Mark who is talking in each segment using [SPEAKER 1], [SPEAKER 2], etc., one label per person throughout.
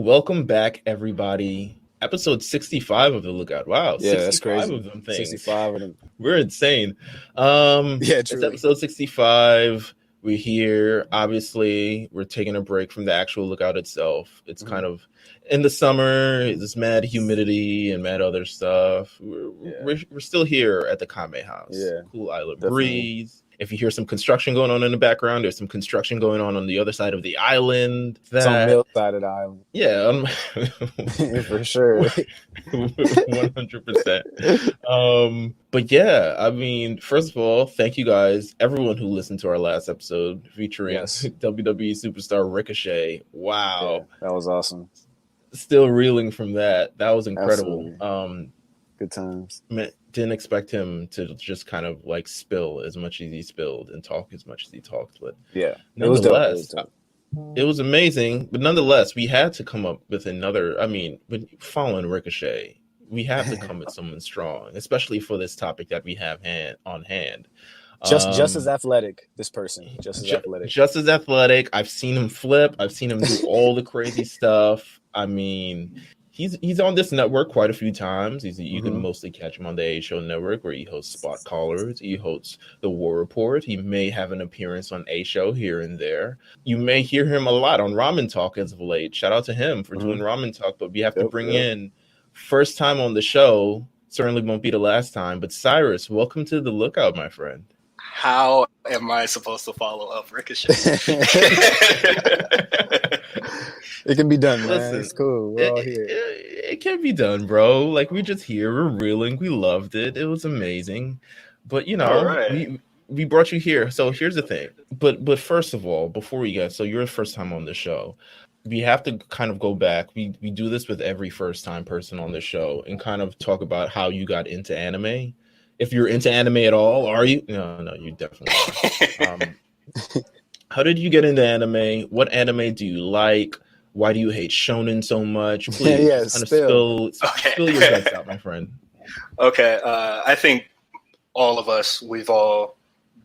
[SPEAKER 1] welcome back, everybody. Episode 65 of The Lookout. Wow,
[SPEAKER 2] Yeah,
[SPEAKER 1] 65
[SPEAKER 2] that's crazy.
[SPEAKER 1] of them things.
[SPEAKER 2] 65 of them.
[SPEAKER 1] We're insane.
[SPEAKER 2] Yeah,
[SPEAKER 1] It's
[SPEAKER 2] truly.
[SPEAKER 1] episode 65. We're here. Obviously, we're taking a break from the actual Lookout itself. It's kind of in the summer, there's mad humidity and mad other stuff. We're still here at the Kame House.
[SPEAKER 2] Yeah,
[SPEAKER 1] cool island
[SPEAKER 2] definitely.
[SPEAKER 1] breeze. If you hear some construction going on in the background, there's some construction going on the other side of the island.
[SPEAKER 2] It's on Meelz side of the island.
[SPEAKER 1] Yeah,
[SPEAKER 2] for sure.
[SPEAKER 1] 100%. But yeah, I mean, first of all, thank you guys, everyone who listened to our last episode featuring WWE superstar Ricochet. Wow,
[SPEAKER 2] Yeah, that was awesome.
[SPEAKER 1] Still reeling from that. That was incredible.
[SPEAKER 2] Absolutely. Good times.
[SPEAKER 1] Didn't expect him to just kind of like spill as much as he spilled and talk as much as he talked, but
[SPEAKER 2] yeah,
[SPEAKER 1] nonetheless, it was amazing. But nonetheless, we had to come up with another. I mean, following Ricochet, we have to come with someone strong, especially for this topic that we have on hand.
[SPEAKER 2] Just as athletic, this person. Just as athletic.
[SPEAKER 1] I've seen him flip. I've seen him do all the crazy stuff. I mean, he's on this network quite a few times. You can mostly catch him on the A Show network, where he hosts Spot Callers. He hosts the War Report. He may have an appearance on A Show here and there. You may hear him a lot on Ramen Talk as of late. Shout out to him for doing Ramen Talk. But we have to bring in first time on the show. Certainly won't be the last time. But Cyrus, welcome to the Lookout, my friend.
[SPEAKER 3] How am I supposed to follow up Ricochet?
[SPEAKER 2] It can be done, man.
[SPEAKER 1] Listen,
[SPEAKER 2] it's cool. We're all here.
[SPEAKER 1] It can be done, bro. Like, we're just here. We're reeling. We loved it. It was amazing. But, you know, we brought you here. So here's the thing. But first of all, before we get, so you're the first time on the show. We have to kind of go back. We do this with every first time person on the show and kind of talk about how you got into anime. If you're into anime at all, are you? No, you definitely are. How did you get into anime? What anime do you like? Why do you hate shonen so much? Please, spill your guts out, my friend.
[SPEAKER 3] Okay, I think all of us, we've all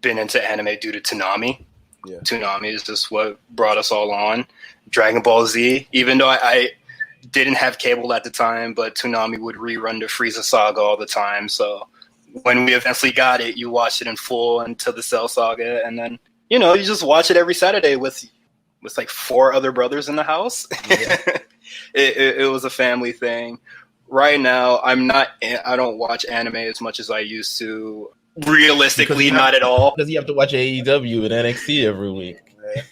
[SPEAKER 3] been into anime due to Toonami. Yeah. Toonami is just what brought us all on. Dragon Ball Z, even though I didn't have cable at the time, but Toonami would rerun the Frieza saga all the time, so when we eventually got it, you watched it in full until the Cell Saga, and then, you know, you just watch it every Saturday with like 4 other brothers in the house. Yeah. it was a family thing. Right now, I don't watch anime as much as I used to. Realistically, not at all.
[SPEAKER 1] Because you have to watch AEW and NXT every week.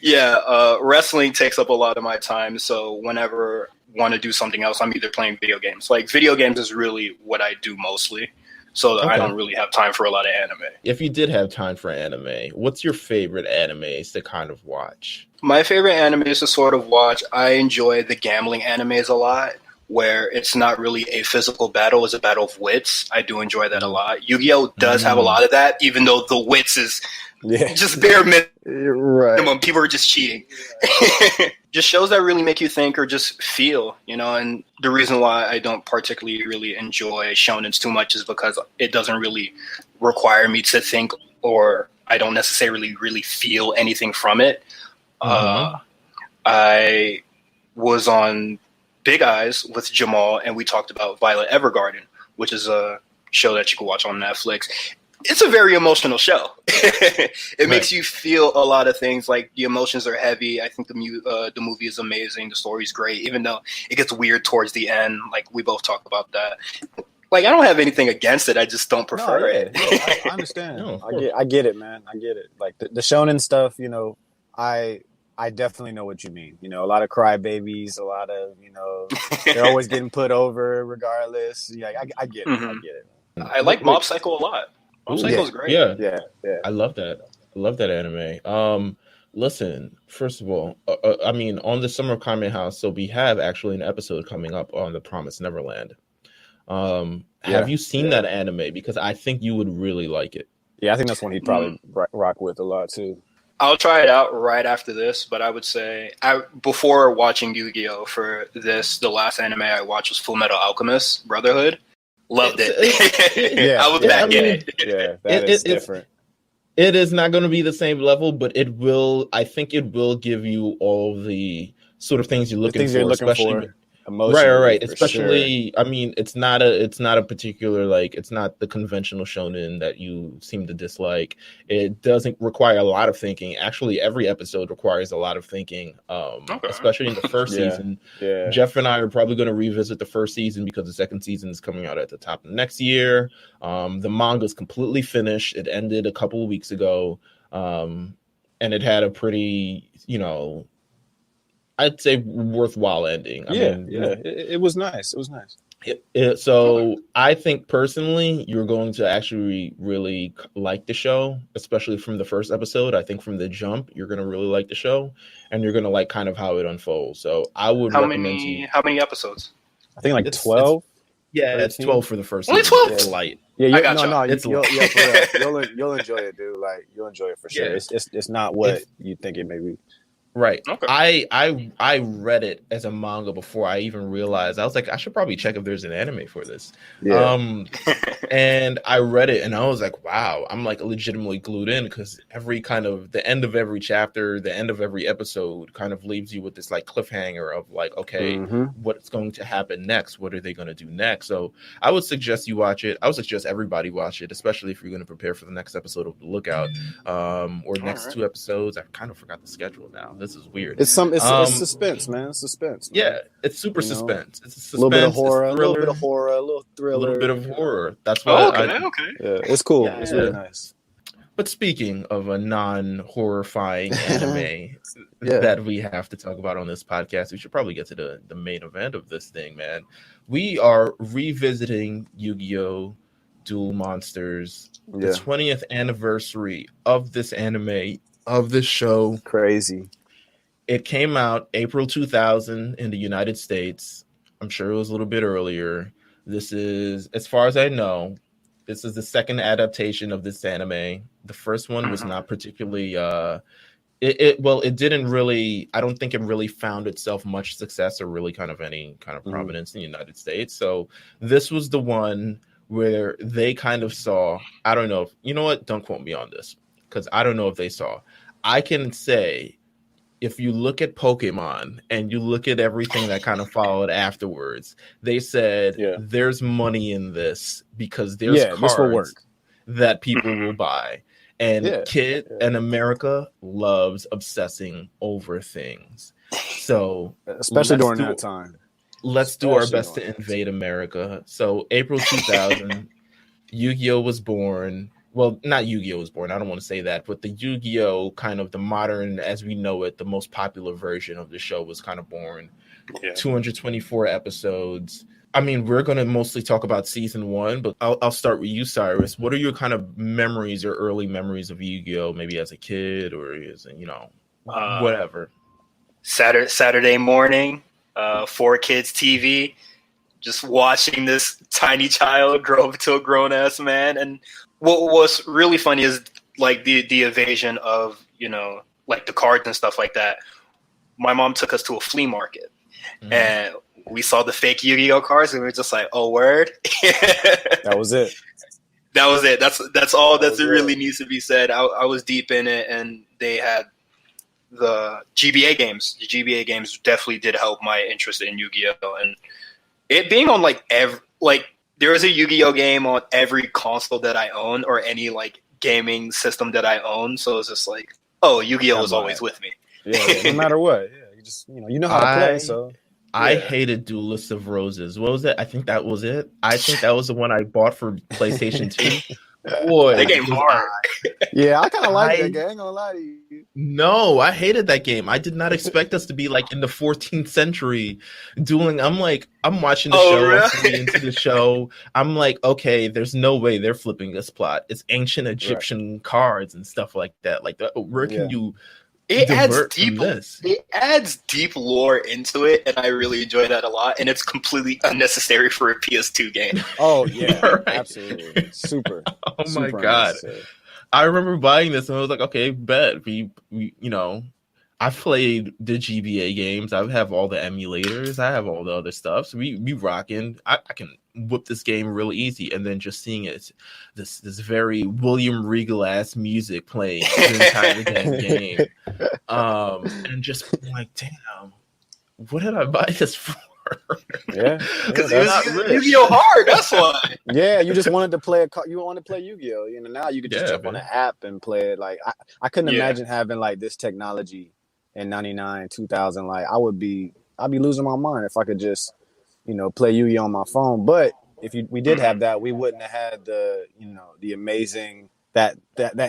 [SPEAKER 3] Yeah, wrestling takes up a lot of my time, so whenever I want to do something else, I'm either playing video games. Like, video games is really what I do mostly. So I don't really have time for a lot of anime.
[SPEAKER 1] If you did have time for anime, what's your favorite animes to kind of watch?
[SPEAKER 3] My favorite animes to sort of watch, I enjoy the gambling animes a lot, where it's not really a physical battle, it's a battle of wits. I do enjoy that a lot. Yu-Gi-Oh! Does have a lot of that, even though the wits is just bare minimum.
[SPEAKER 2] Right.
[SPEAKER 3] People are just cheating. Just shows that really make you think or just feel, you know, and the reason why I don't particularly really enjoy shonens too much is because it doesn't really require me to think, or I don't necessarily really feel anything from it. I was on Big Eyes with Jamal, and we talked about Violet Evergarden, which is a show that you can watch on Netflix. It's a very emotional show. It makes you feel a lot of things. Like, the emotions are heavy. I think the movie is amazing. The story's great, even though it gets weird towards the end. Like, we both talked about that. Like, I don't have anything against it. I just don't prefer it.
[SPEAKER 2] I understand. I get it, man. I get it. Like, the shonen stuff, you know, I definitely know what you mean. You know, a lot of crybabies, a lot of, you know, they're always getting put over regardless. Yeah, I get it. I get it.
[SPEAKER 3] I like Mob Psycho a lot. Mob Psycho's great.
[SPEAKER 1] Yeah. I love that. I love that anime. Listen, first of all, I mean, on the Summer Kame House, so we have actually an episode coming up on The Promised Neverland. Have you seen that anime? Because I think you would really like it.
[SPEAKER 2] Yeah, I think that's one he'd probably rock with a lot too.
[SPEAKER 3] I'll try it out right after this, but I would say before watching Yu-Gi-Oh! For this, the last anime I watched was Full Metal Alchemist Brotherhood. Loved it. I was back in it.
[SPEAKER 2] Yeah, that is different.
[SPEAKER 1] It is not going to be the same level, but I think it will give you all the sort of things you're looking for, especially
[SPEAKER 2] for. Right.
[SPEAKER 1] Especially, sure. I mean, it's not a particular, like, it's not the conventional shonen that you seem to dislike. It doesn't require a lot of thinking. Actually, every episode requires a lot of thinking, especially in the first season. Yeah. Jeff and I are probably going to revisit the first season because the second season is coming out at the top of next year. The manga is completely finished. It ended a couple of weeks ago, and it had a pretty, I'd say worthwhile ending. I mean,
[SPEAKER 2] it was nice. It was nice.
[SPEAKER 1] So I think personally, you're going to actually really like the show, especially from the first episode. I think from the jump, you're going to really like the show, and you're going to like kind of how it unfolds. So I would recommend you.
[SPEAKER 3] How many episodes?
[SPEAKER 2] I think like 12.
[SPEAKER 1] It's 12 for the first
[SPEAKER 3] season. Only 12?
[SPEAKER 1] It's light.
[SPEAKER 2] Yeah,
[SPEAKER 3] I got you.
[SPEAKER 2] It's for real. You'll enjoy it, dude. Like, you'll enjoy it for sure. Yeah. It's not what you think it may be.
[SPEAKER 1] Right. Okay. I read it as a manga before I even realized. I was like, I should probably check if there's an anime for this. Yeah. And I read it and I was like, wow, I'm like legitimately glued in because every kind of the end of every chapter, the end of every episode kind of leaves you with this like cliffhanger of like, okay, what's going to happen next? What are they going to do next? So I would suggest you watch it. I would suggest everybody watch it, especially if you're going to prepare for the next episode of The Lookout, or next 2 episodes. I kind of forgot the schedule now. This is weird.
[SPEAKER 2] It's suspense, man. It's suspense. Man.
[SPEAKER 1] Yeah, it's super suspense. It's a suspense.
[SPEAKER 2] A little bit of horror, a little bit of horror, a little thriller.
[SPEAKER 1] A little bit of horror. That's why.
[SPEAKER 3] Okay.
[SPEAKER 2] Yeah, it's cool. Yeah, it's really nice.
[SPEAKER 1] But speaking of a non-horrifying anime that we have to talk about on this podcast, we should probably get to the main event of this thing, man. We are revisiting Yu-Gi-Oh! Duel Monsters, the 20th anniversary of this anime, of this show.
[SPEAKER 2] Crazy.
[SPEAKER 1] It came out April 2000 in the United States. I'm sure it was a little bit earlier. This is, as far as I know, this is the second adaptation of this anime. The first one was not particularly it didn't really, I don't think it really found itself much success or really kind of any kind of prominence in the United States. So this was the one where they kind of saw, I don't know, you know what? Don't quote me on this because I don't know if they saw. I can say, if you look at Pokemon and you look at everything that kind of followed afterwards, they said there's money in this because there's cards that people will buy. And and America loves obsessing over things. So
[SPEAKER 2] especially during that time.
[SPEAKER 1] Let's do our best to invade America. So April 2000, Yu-Gi-Oh! Was born. Well, not Yu-Gi-Oh! Was born. I don't want to say that, but the Yu-Gi-Oh! Kind of the modern, as we know it, the most popular version of the show was kind of born. 224 episodes. I mean, we're going to mostly talk about season 1, but I'll start with you, Cyrus. What are your kind of memories or early memories of Yu-Gi-Oh! Maybe as a kid or as whatever.
[SPEAKER 3] Saturday morning, 4Kids TV, just watching this tiny child grow up to a grown-ass man. And what was really funny is like the evasion of, like the cards and stuff like that. My mom took us to a flea market and we saw the fake Yu-Gi-Oh! Cards and we were just like, oh, word.
[SPEAKER 2] That was it.
[SPEAKER 3] That was it. That's all that really needs to be said. I was deep in it, and they had the GBA games. The GBA games definitely did help my interest in Yu-Gi-Oh! And it being on there is a Yu-Gi-Oh! Game on every console that I own or any like gaming system that I own. So it's just like, oh, Yu-Gi-Oh! Was always with me.
[SPEAKER 2] Yeah, no matter what. Yeah, you just you know how to play. So
[SPEAKER 1] I hated Duelist of Roses. What was it? I think that was it. I think that was the one I bought for PlayStation 2. Boy,
[SPEAKER 3] that game hard.
[SPEAKER 2] Yeah, I kind of like that game. I ain't gonna lie to you.
[SPEAKER 1] No, I hated that game. I did not expect us to be like in the 14th century dueling. I'm watching the show. Really? I'm getting into the show. I'm like, okay, there's no way they're flipping this plot. It's ancient Egyptian cards and stuff like that. Like, where can you?
[SPEAKER 3] It adds deep lore into it, and I really enjoy that a lot. And it's completely unnecessary for a PS2 game.
[SPEAKER 2] Oh yeah, right. Absolutely, super.
[SPEAKER 1] Oh my god, I remember buying this, and I was like, okay, bet we I've played the GBA games. I have all the emulators. I have all the other stuff. So we rocking. I can whip this game really easy. And then just seeing it, this very William Regal ass music playing the entire game. And just being like, damn, what did I buy this for?
[SPEAKER 2] Yeah,
[SPEAKER 3] because it was Yu-Gi-Oh hard. That's why.
[SPEAKER 2] Yeah, you just wanted to play you wanted to play Yu-Gi-Oh. You know, now you could just jump on the app and play it. Like I couldn't imagine having like this technology in 99, 2000. Like I'd be losing my mind if I could just, you know, play Yu-Gi-Oh on my phone. But if we did have that, we wouldn't have had the, you know, the amazing that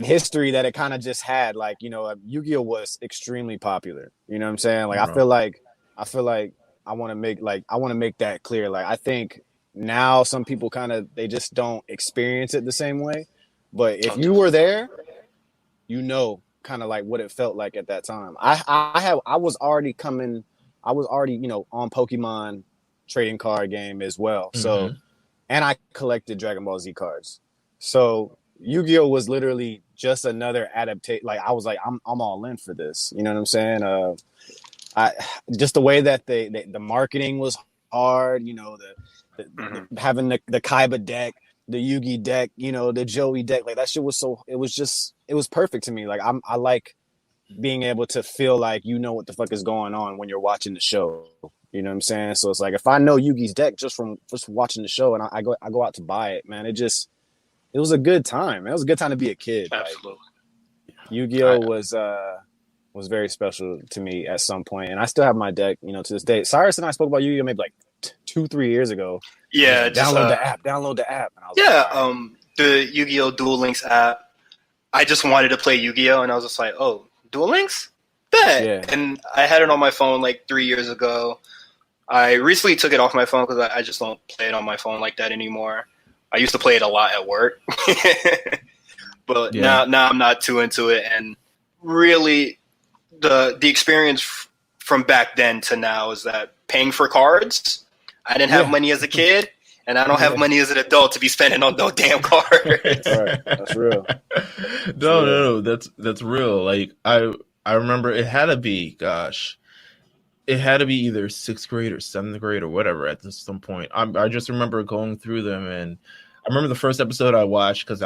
[SPEAKER 2] history that it kind of just had. Like, you know, Yu-Gi-Oh was extremely popular. You know what I'm saying? Like I feel like I want to make that clear. Like I think now some people they just don't experience it the same way. But if you were there, you know, kind of like what it felt like at that time. I was already, you know, on Pokemon trading card game as well. So, and I collected Dragon Ball Z cards. So Yu-Gi-Oh was literally just another adaptation. Like I was like, I'm all in for this. You know what I'm saying? Just the way that the marketing was hard, you know, the having the Kaiba deck, the Yugi deck, you know, the Joey deck, like that shit was it was perfect to me. Like I like being able to feel like you know what the fuck is going on when you're watching the show. You know what I'm saying? So it's like if I know Yugi's deck just from watching the show and I go out to buy it, man, it was a good time. It was a good time to be a kid.
[SPEAKER 3] Absolutely.
[SPEAKER 2] Like, Yu-Gi-Oh was very special to me at some point, and I still have my deck, you know, to this day. Cyrus and I spoke about Yu-Gi-Oh maybe like 2-3 years ago.
[SPEAKER 3] Yeah,
[SPEAKER 2] download the app. Download the app.
[SPEAKER 3] And I was like, the Yu-Gi-Oh Duel Links app. I just wanted to play Yu-Gi-Oh, and I was just like, oh, Duel Links? Bet. Yeah. And I had it on my phone like 3 years ago. I recently took it off my phone because I just don't play it on my phone like that anymore. I used to play it a lot at work, but now I'm not too into it. And really, the experience from back then to now is that paying for cards. I didn't have money as a kid, and I don't have money as an adult to be spending on no damn cards.
[SPEAKER 2] Right. That's real.
[SPEAKER 1] No, that's real. Like I remember it had to be, it had to be either 6th grade or 7th grade or whatever at some point. I just remember going through them, and I remember the first episode I watched because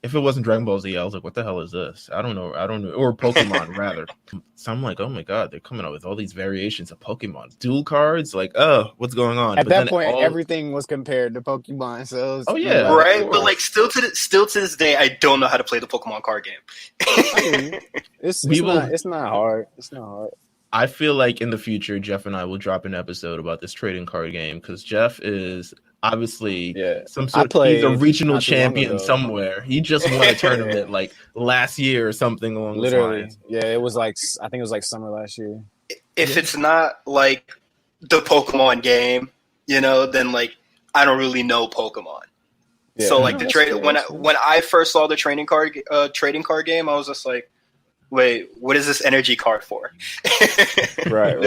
[SPEAKER 1] if it wasn't Dragon Ball Z, I was like, what the hell is this? I don't know. Or Pokemon, rather. So I'm like, oh my God, they're coming out with all these variations of Pokemon. Dual cards? Like, oh, what's going on?
[SPEAKER 2] At that point, everything was compared to Pokemon. So
[SPEAKER 3] right? But like still to this day, I don't know how to play the Pokemon card game.
[SPEAKER 2] It's not hard. It's not hard.
[SPEAKER 1] I feel like in the future, Jeff and I will drop an episode about this trading card game because Jeff is obviously he's a regional champion somewhere. He just won a tournament like last year or something along those lines.
[SPEAKER 2] Yeah, it was like I think it was like summer last year.
[SPEAKER 3] If it's not like the Pokemon game, you know, then like I don't really know Pokemon. Yeah. So like when I first saw the trading card game, I was just like, wait, what is this energy card for?
[SPEAKER 2] Right.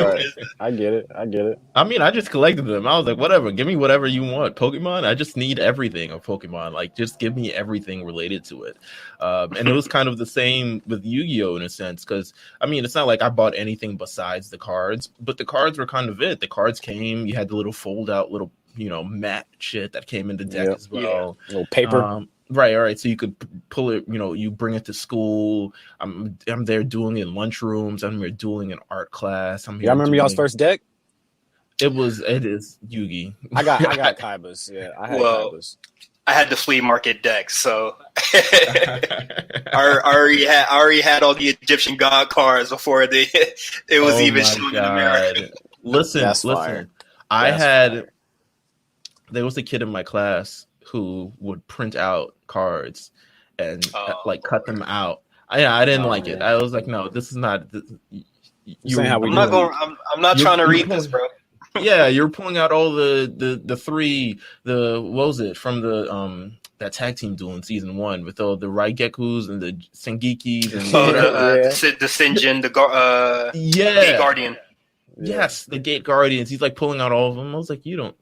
[SPEAKER 2] I get it.
[SPEAKER 1] I mean, I just collected them. I was like, whatever, give me whatever you want. Pokemon, I just need everything of Pokemon. Like, just give me everything related to it. And it was kind of the same with Yu-Gi-Oh! In a sense, because, I mean, it's not like I bought anything besides the cards, but the cards were kind of it. The cards came, you had the little fold-out little, you know, matte shit that came in the deck as well.
[SPEAKER 2] Yeah. Little paper.
[SPEAKER 1] Right, all right. So you could pull it, you know, you bring it to school. I'm there dueling in lunchrooms. I'm here dueling in art class.
[SPEAKER 2] I remember y'all's first deck?
[SPEAKER 1] It is Yugi.
[SPEAKER 2] I got Kaibas. Yeah, I had Kaibas.
[SPEAKER 3] I had the flea market deck, so I already had all the Egyptian god cards before it was even shown in America.
[SPEAKER 1] Listen. There was a kid in my class who would print out cards and like cut them out. I didn't like it. I was like, no, this is not.
[SPEAKER 3] I'm not trying to read this, bro.
[SPEAKER 1] Yeah, you're pulling out all the three. What was it from the that tag team duel in season 1 with all the Raigekus and the Sengikis and
[SPEAKER 3] the Sinjin, the Gate Guardian.
[SPEAKER 1] Yes, the Gate Guardians. He's like pulling out all of them. I was like, you don't.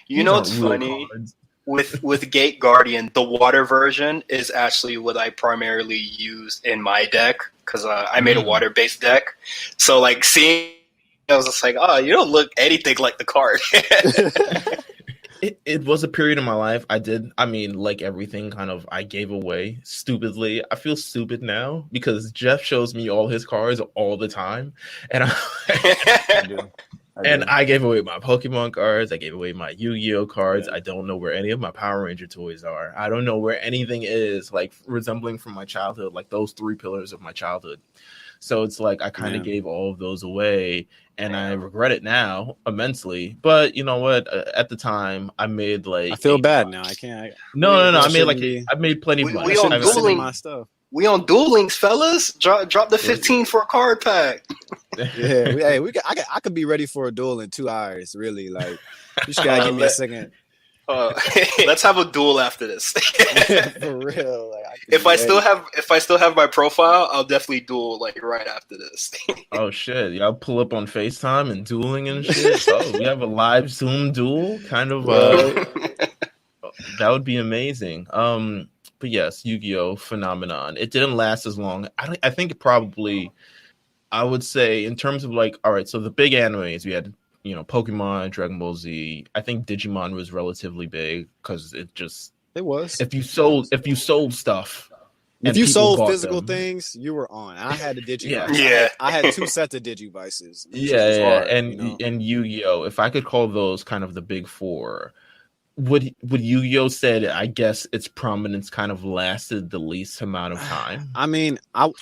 [SPEAKER 3] You know what's funny? Cards. With Gate Guardian, the water version is actually what I primarily use in my deck because I made a water-based deck. So like seeing, I was just like, oh, you don't look anything like the card.
[SPEAKER 1] it was a period in my life. Like everything kind of I gave away stupidly. I feel stupid now because Jeff shows me all his cards all the time. And I do. And I gave away my Pokemon cards. I gave away my Yu-Gi-Oh cards. Yeah. I don't know where any of my Power Ranger toys are. I don't know where anything is like resembling from my childhood, like those 3 pillars of my childhood. So it's like I kind of gave all of those away, and I regret it now immensely. But you know what? At the time, I made like
[SPEAKER 2] I feel bad now. I can't.
[SPEAKER 1] No. I made plenty of money.
[SPEAKER 3] We on Duel my stuff. We on Duel Links, fellas. Drop the 15 for a card pack.
[SPEAKER 2] Yeah, I could be ready for a duel in 2 hours. Really, like you just gotta give me a second.
[SPEAKER 3] Let's have a duel after this.
[SPEAKER 2] For real. Like,
[SPEAKER 3] if I still have my profile, I'll definitely duel like right after this.
[SPEAKER 1] Oh shit! Y'all pull up on FaceTime and dueling and shit. Oh, we have a live Zoom duel, kind of. That would be amazing. But yes, Yu-Gi-Oh! Phenomenon. It didn't last as long. I think probably, I would say in terms of like, all right, so the big animes we had. You know, Pokemon, Dragon Ball Z. I think Digimon was relatively big because it
[SPEAKER 2] was.
[SPEAKER 1] If you sold stuff,
[SPEAKER 2] if you sold physical things, you were on. I had a Digivice.
[SPEAKER 3] Yeah.
[SPEAKER 2] I had 2 sets of Digivices.
[SPEAKER 1] Hard, and Yu-Gi-Oh! If I could call those kind of the big 4, would Yu-Gi-Oh! Said I guess its prominence kind of lasted the least amount of time.
[SPEAKER 2] I mean, I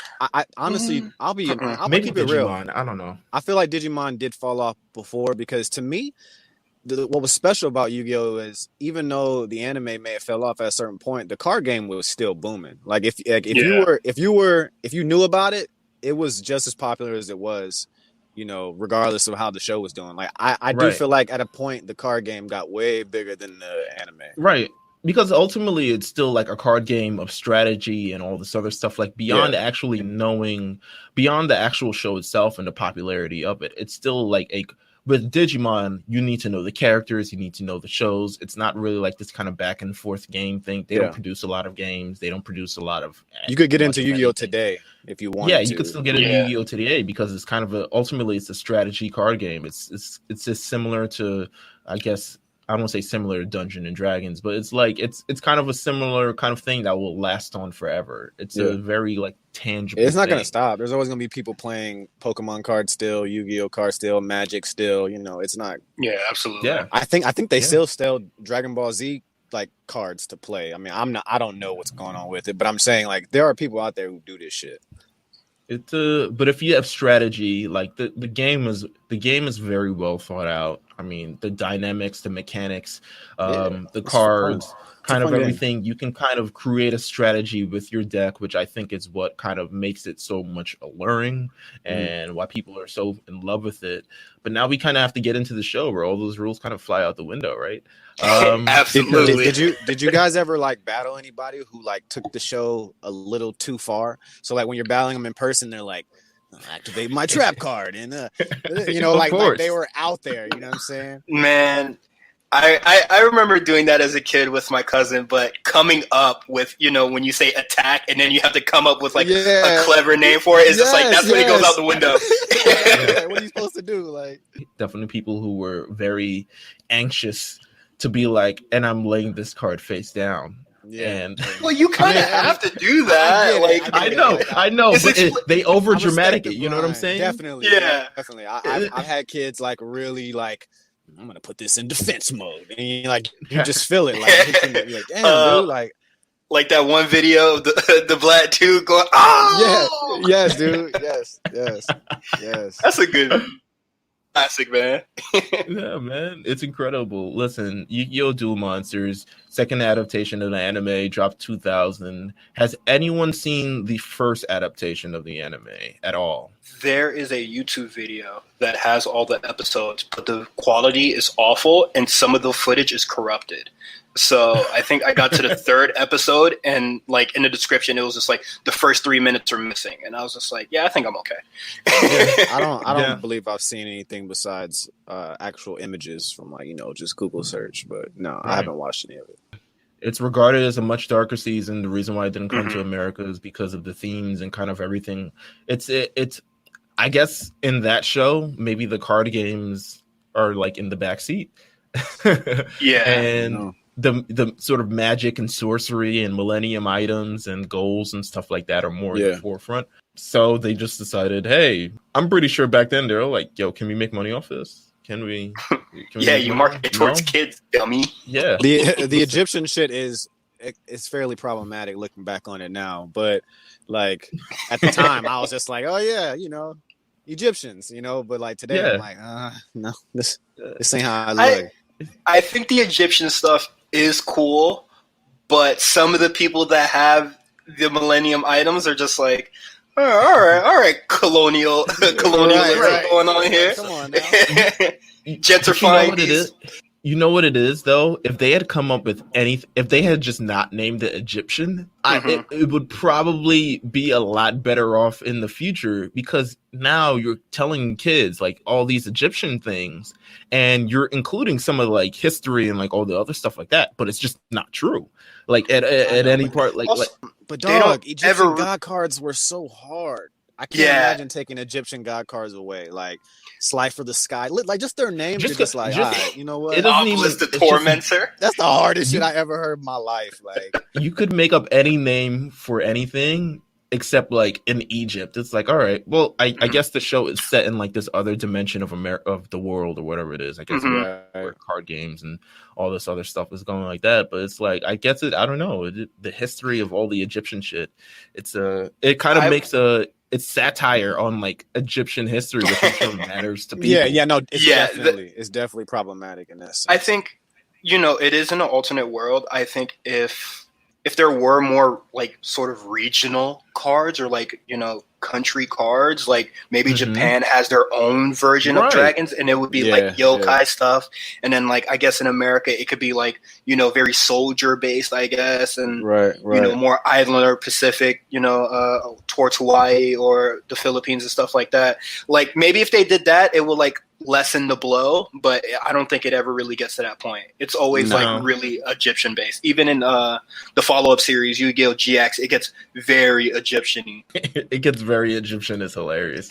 [SPEAKER 2] honestly, I'll keep it real.
[SPEAKER 1] I don't know.
[SPEAKER 2] I feel like Digimon did fall off before because to me, what was special about Yu-Gi-Oh! Is even though the anime may have fell off at a certain point, the card game was still booming. Like if you knew about it, it was just as popular as it was. You know, regardless of how the show was doing. Like, I do feel like at a point the card game got way bigger than the anime.
[SPEAKER 1] Right. Because ultimately it's still like a card game of strategy and all this other stuff. Like beyond actually knowing, beyond the actual show itself and the popularity of it, it's still like with Digimon, you need to know the characters, you need to know the shows. It's not really like this kind of back and forth game thing. They don't produce a lot of games. They don't produce a lot of.
[SPEAKER 2] You could get into Yu-Gi-Oh! Today if you want.
[SPEAKER 1] Yeah, you could still get into Yu-Gi-Oh! Today because it's kind of ultimately it's a strategy card game. It's just similar to, I guess. I don't want to say similar to Dungeons and Dragons, but it's like it's kind of a similar kind of thing that will last on forever. It's a very like tangible.
[SPEAKER 2] It's not going to stop. There's always going to be people playing Pokemon cards still, Yu-Gi-Oh cards still, Magic still. You know, it's not.
[SPEAKER 3] Yeah, absolutely.
[SPEAKER 2] Yeah, I think they still sell Dragon Ball Z like cards to play. I mean, I don't know what's going on with it, but I'm saying like there are people out there who do this shit.
[SPEAKER 1] But if you have strategy, like the game is very well thought out. I mean, the dynamics, the mechanics, the cards, kind of everything. You can kind of create a strategy with your deck, which I think is what kind of makes it so much alluring and why people are so in love with it. But now we kind of have to get into the show where all those rules kind of fly out the window, right?
[SPEAKER 3] Absolutely.
[SPEAKER 2] Did you guys ever like battle anybody who like took the show a little too far? So like when you're battling them in person, they're like, activate my trap card, and you know, like they were out there. You know what I'm saying?
[SPEAKER 3] Man, I remember doing that as a kid with my cousin, but coming up with, you know, when you say attack and then you have to come up with like a clever name for it, it's just like that's when it goes out the window.
[SPEAKER 2] What are you supposed to do? Like
[SPEAKER 1] definitely people who were very anxious to be like, and I'm laying this card face down.
[SPEAKER 2] Yeah.
[SPEAKER 1] And
[SPEAKER 3] well, you kind of have to do that.
[SPEAKER 1] I know, but they over dramatic it. You know what I'm saying?
[SPEAKER 2] Definitely.
[SPEAKER 3] Yeah,
[SPEAKER 2] definitely. I've had kids like really like, I'm gonna put this in defense mode, and you just feel it like, you're like damn, dude,
[SPEAKER 3] like that one video, the black dude going, oh,
[SPEAKER 2] yeah, yes, dude, yes.
[SPEAKER 3] That's a good classic, man.
[SPEAKER 1] Yeah, man, it's incredible. Listen, Yu-Gi-Oh! Duel Monsters, second adaptation of the anime, dropped 2000. Has anyone seen the first adaptation of the anime at all?
[SPEAKER 3] There is a YouTube video that has all the episodes, but the quality is awful and some of the footage is corrupted. So I think I got to the third episode, and like in the description, it was just like the first 3 minutes are missing, and I was just like, yeah, I think I'm okay.
[SPEAKER 2] I don't believe I've seen anything besides actual images from like, you know, just Google search, but no, I haven't watched any of it.
[SPEAKER 1] It's regarded as a much darker season. The reason why it didn't come to America is because of the themes and kind of everything. It's I guess in that show, maybe the card games are like in the backseat.
[SPEAKER 3] Yeah.
[SPEAKER 1] And the sort of magic and sorcery and millennium items and goals and stuff like that are more in the forefront. So they just decided, hey, I'm pretty sure back then they're like, yo, can we make money off this? Can we
[SPEAKER 3] yeah, you market it towards kids, dummy.
[SPEAKER 1] Yeah.
[SPEAKER 2] The Egyptian shit is fairly problematic looking back on it now. But like at the time I was just like, oh yeah, Egyptians, but like today I'm like, no, this ain't how I look.
[SPEAKER 3] I think the Egyptian stuff is cool, but some of the people that have the Millennium items are just like, all right, colonial going on here. Come on now. Gentrifying these.
[SPEAKER 1] You know what it is, though? If they had come up with if they had just not named it Egyptian, it would probably be a lot better off in the future, because now you're telling kids like all these Egyptian things and you're including some of like history and like all the other stuff like that, but it's just not true. Like at any part, like,
[SPEAKER 2] also, but dog, Egyptian god cards were so hard. I can't imagine taking Egyptian god cards away. Like Sly for the Sky, like just their names. Just like, all right, you know what?
[SPEAKER 3] It doesn't even the Tormentor.
[SPEAKER 2] That's the hardest shit I ever heard in my life. Like
[SPEAKER 1] you could make up any name for anything except like in Egypt. It's like, all right, well, I guess the show is set in like this other dimension of of the world or whatever it is. I guess where card games and all this other stuff is going like that. But it's like, I guess I don't know, the history of all the Egyptian shit. It kind of makes it's satire on like Egyptian history, which I'm sure matters to people.
[SPEAKER 2] It's definitely problematic in that sense.
[SPEAKER 3] I think, it is in an alternate world. I think if there were more like sort of regional cards or like, country cards, like maybe Japan has their own version of dragons, and it would be like yokai stuff. And then like, I guess in America, it could be like, very soldier based, I guess. And, more island or Pacific, towards Hawaii or the Philippines and stuff like that. Like maybe if they did that, it would like lessen the blow, but I don't think it ever really gets to that point. It's always like really Egyptian based. Even in the follow-up series, Yu-Gi-Oh! GX, it gets very Egyptian-y.
[SPEAKER 1] It gets very Egyptian. Is hilarious.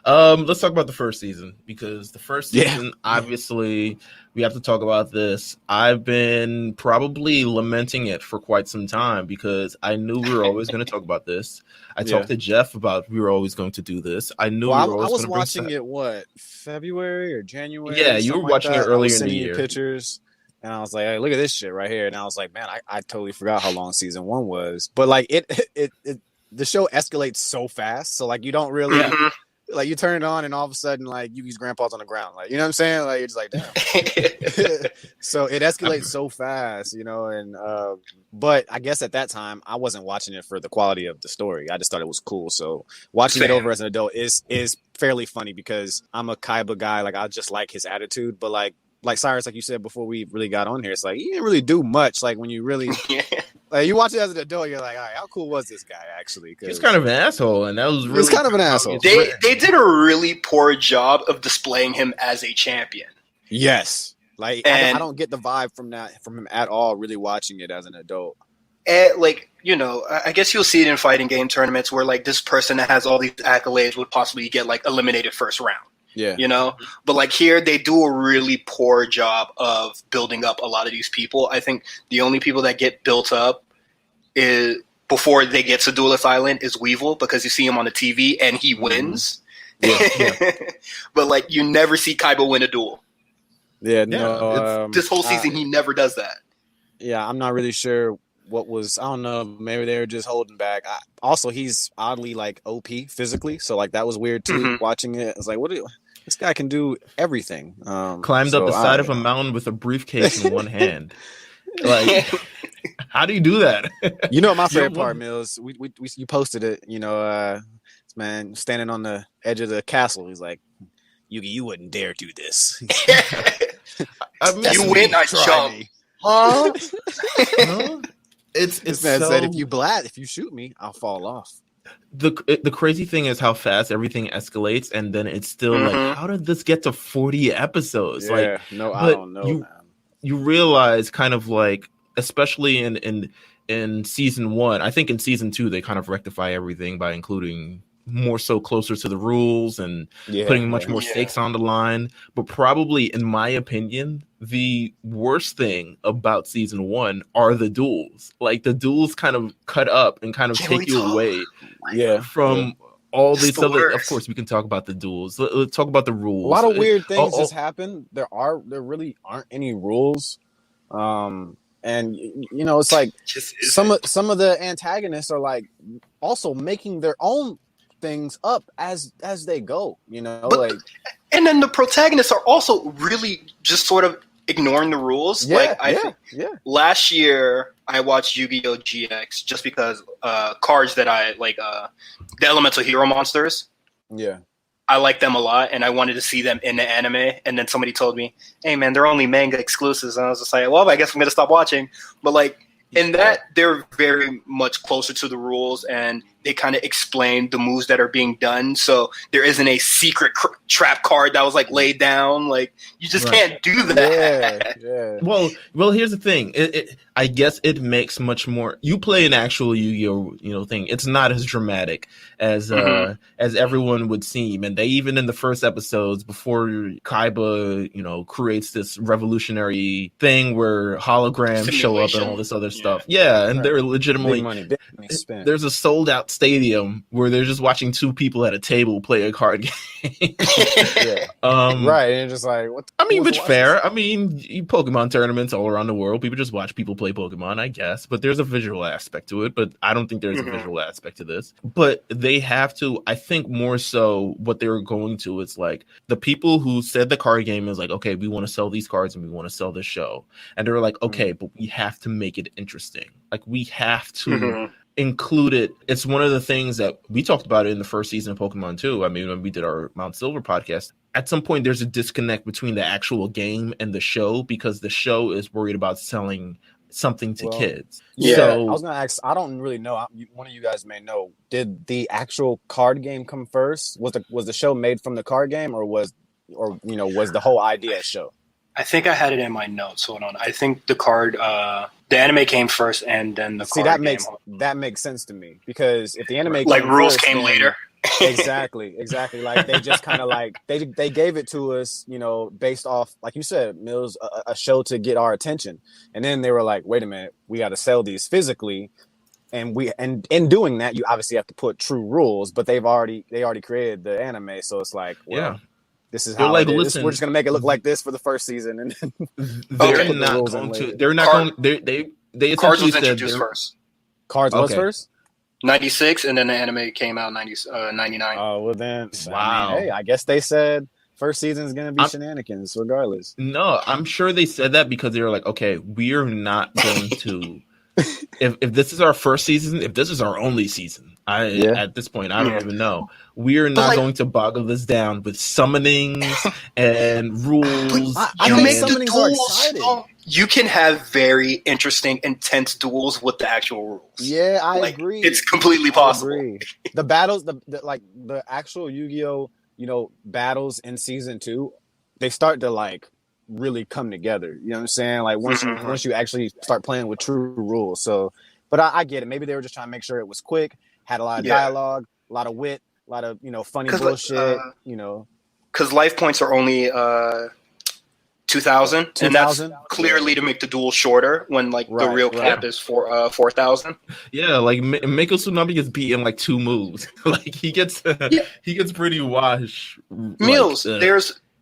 [SPEAKER 1] Let's talk about the first season, because the first season, obviously, we have to talk about this. I've been probably lamenting it for quite some time because I knew we were always going to talk about this. I talked to Jeff about we were always going to do this. I knew I was
[SPEAKER 2] watching it. What, February or January?
[SPEAKER 1] Yeah, you were watching it earlier in the year.
[SPEAKER 2] Pictures, and I was like, "Hey, look at this shit right here." And I was like, "Man, I totally forgot how long season 1 was." But like the show escalates so fast, so like you don't really. Like you turn it on and all of a sudden like Yugi's grandpa's on the ground, like, you know what I'm saying? Like you're just like, damn. So it escalates so fast, and but I guess at that time I wasn't watching it for the quality of the story. I just thought it was cool. So watching it over as an adult is fairly funny because I'm a Kaiba guy. Like I just like his attitude, but like Cyrus, like you said before we really got on here, it's like he didn't really do much. Like when you really like you watch it as an adult, you're like, all right, how cool was this guy actually?
[SPEAKER 1] He's kind of an asshole, and that was really
[SPEAKER 2] kind of an asshole.
[SPEAKER 3] They did a really poor job of displaying him as a champion.
[SPEAKER 2] Yes, like I don't get the vibe from him at all. Really watching it as an adult.
[SPEAKER 3] And like, I guess you'll see it in fighting game tournaments where like this person that has all these accolades would possibly get like eliminated first round.
[SPEAKER 2] Yeah.
[SPEAKER 3] But like here, they do a really poor job of building up a lot of these people. I think the only people that get built up is before they get to Duelist Island is Weevil, because you see him on the TV and he wins. But like you never see Kaiba win a duel.
[SPEAKER 2] Yeah, no.
[SPEAKER 3] This whole season, he never does that.
[SPEAKER 2] Yeah, I'm not really sure what was. I don't know. Maybe they were just holding back. Also, he's oddly like OP physically, so like that was weird too. Watching it, it's like, this guy can do everything.
[SPEAKER 1] Climbed up the side of a mountain with a briefcase in one hand. Like, how do you do that?
[SPEAKER 2] My favorite part, Meelz. You posted it. This man standing on the edge of the castle. He's like, Yugi, you wouldn't dare do this.
[SPEAKER 3] You win, I jump.
[SPEAKER 1] Huh?
[SPEAKER 2] This man said, if you shoot me, I'll fall off.
[SPEAKER 1] The crazy thing is how fast everything escalates, and then it's still like, how did this get to 40 episodes?
[SPEAKER 2] Yeah, I don't know. Man.
[SPEAKER 1] You realize kind of like, especially in season 1, I think in season 2 they kind of rectify everything by including more so closer to the rules and putting much more stakes on the line. But probably, in my opinion, the worst thing about season 1 are the duels. Like, the duels kind of cut up and kind of take you away from all these other. Of course, we can talk about the duels. Let's talk about the rules.
[SPEAKER 2] A lot of weird things just happen. There really aren't any rules. And you know, it's like some of the antagonists are like also making their own things up as they go, you know,
[SPEAKER 3] and then the protagonists are also really just sort of ignoring the rules. Last year I watched Yu-Gi-Oh! GX just because cards that I like, the elemental hero monsters. Yeah. I like them a lot, and I wanted to see them in the anime. And then somebody told me, "Hey, man, they're only manga exclusives." And I was just like, "Well, I guess I'm gonna stop watching." But like in that, they're very much closer to the rules, and they kind of explain the moves that are being done. So there isn't a secret trap card that was like laid down. Like you just can't do that.
[SPEAKER 1] Yeah. Well, here's the thing. I guess it makes much more. You play an actual Yu-Gi-Oh! Thing. It's not as dramatic as everyone would seem. And they even in the first episodes before Kaiba, creates this revolutionary thing where holograms show up and all this other stuff. Yeah, and they're legitimately
[SPEAKER 2] big money spent.
[SPEAKER 1] There's a sold out stadium where they're just watching two people at a table play a card game.
[SPEAKER 2] Right, and just like what?
[SPEAKER 1] Which fair. Pokemon tournaments all around the world. People just watch people play Pokemon, I guess. But there's a visual aspect to it. But I don't think there's a visual aspect to this. But they have to. I think more so what they were going to is like the people who said the card game is like, okay, we want to sell these cards and we want to sell this show, and they were like, okay, but we have to make it interesting. Like we have to. Include it. It's one of the things that we talked about in the first season of Pokemon 2. When we did our Mount Silver podcast, at some point there's a disconnect between the actual game and the show because the show is worried about selling something to kids.
[SPEAKER 2] Yeah, so, I was gonna ask. I don't really know. One of you guys may know. Did the actual card game come first? Was the show made from the card game, or was the whole idea a show?
[SPEAKER 3] I think I had it in my notes. Hold on. I think the card, the anime came first, and then the card
[SPEAKER 2] that makes sense to me because if the anime
[SPEAKER 3] rules came later.
[SPEAKER 2] Exactly. Like they just kind of like they gave it to us, based off, like you said, Meelz, a show to get our attention, and then they were like, wait a minute, we got to sell these physically, and in doing that, you obviously have to put true rules, but they already created the anime, so it's like, this is how we're just going to make it look like this for the first season, and
[SPEAKER 1] they're not going to. They're not going. They
[SPEAKER 3] Cards was introduced first.
[SPEAKER 2] Cards was first.
[SPEAKER 3] 96, and then the anime came out 99.
[SPEAKER 2] Oh well, then
[SPEAKER 1] wow.
[SPEAKER 2] I guess they said first season is going to be shenanigans, regardless.
[SPEAKER 1] No, I'm sure they said that because they were like, okay, we are not going to. if this is our first season, if this is our only season, at this point, I don't even know. We are not going to boggle this down with summonings and rules.
[SPEAKER 2] I make the duels.
[SPEAKER 3] You can have very interesting, intense duels with the actual rules.
[SPEAKER 2] Yeah, I agree.
[SPEAKER 3] It's completely possible.
[SPEAKER 2] I agree. The battles, the actual Yu-Gi-Oh, battles in season 2, they start to really come together. You know what I'm saying? Like once you actually start playing with true rules. So, but I get it. Maybe they were just trying to make sure it was quick, had a lot of dialogue, a lot of wit, a lot of funny bullshit.
[SPEAKER 3] Because life points are only 2,000, and that's clearly to make the duel shorter. When the real cap is 4,000.
[SPEAKER 1] Yeah, like Mako Tsunami gets beat in 2 moves. He gets pretty washed.
[SPEAKER 3] Meelz,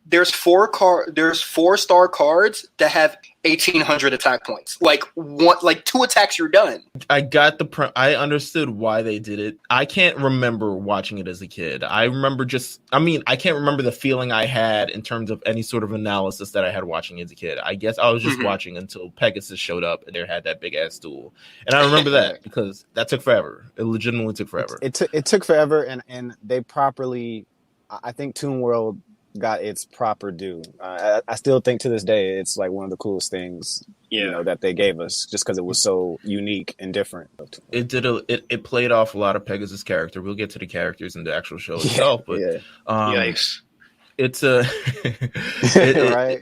[SPEAKER 3] there's 4-star cards that have 1,800 attack points. 2 attacks, you're done.
[SPEAKER 1] I got I understood why they did it. I can't remember watching it as a kid. I remember I can't remember the feeling I had in terms of any sort of analysis that I had watching as a kid. I guess I was just watching until Pegasus showed up and they had that big ass duel. And I remember that because that took forever. It legitimately took forever.
[SPEAKER 2] It took forever, and they properly, I think Toon World got its proper due. I still think to this day it's one of the coolest things that they gave us, just because it was so unique and different.
[SPEAKER 1] It played off a lot of Pegasus' character. We'll get to the characters in the actual show itself, but
[SPEAKER 3] yikes.
[SPEAKER 1] It's
[SPEAKER 2] right.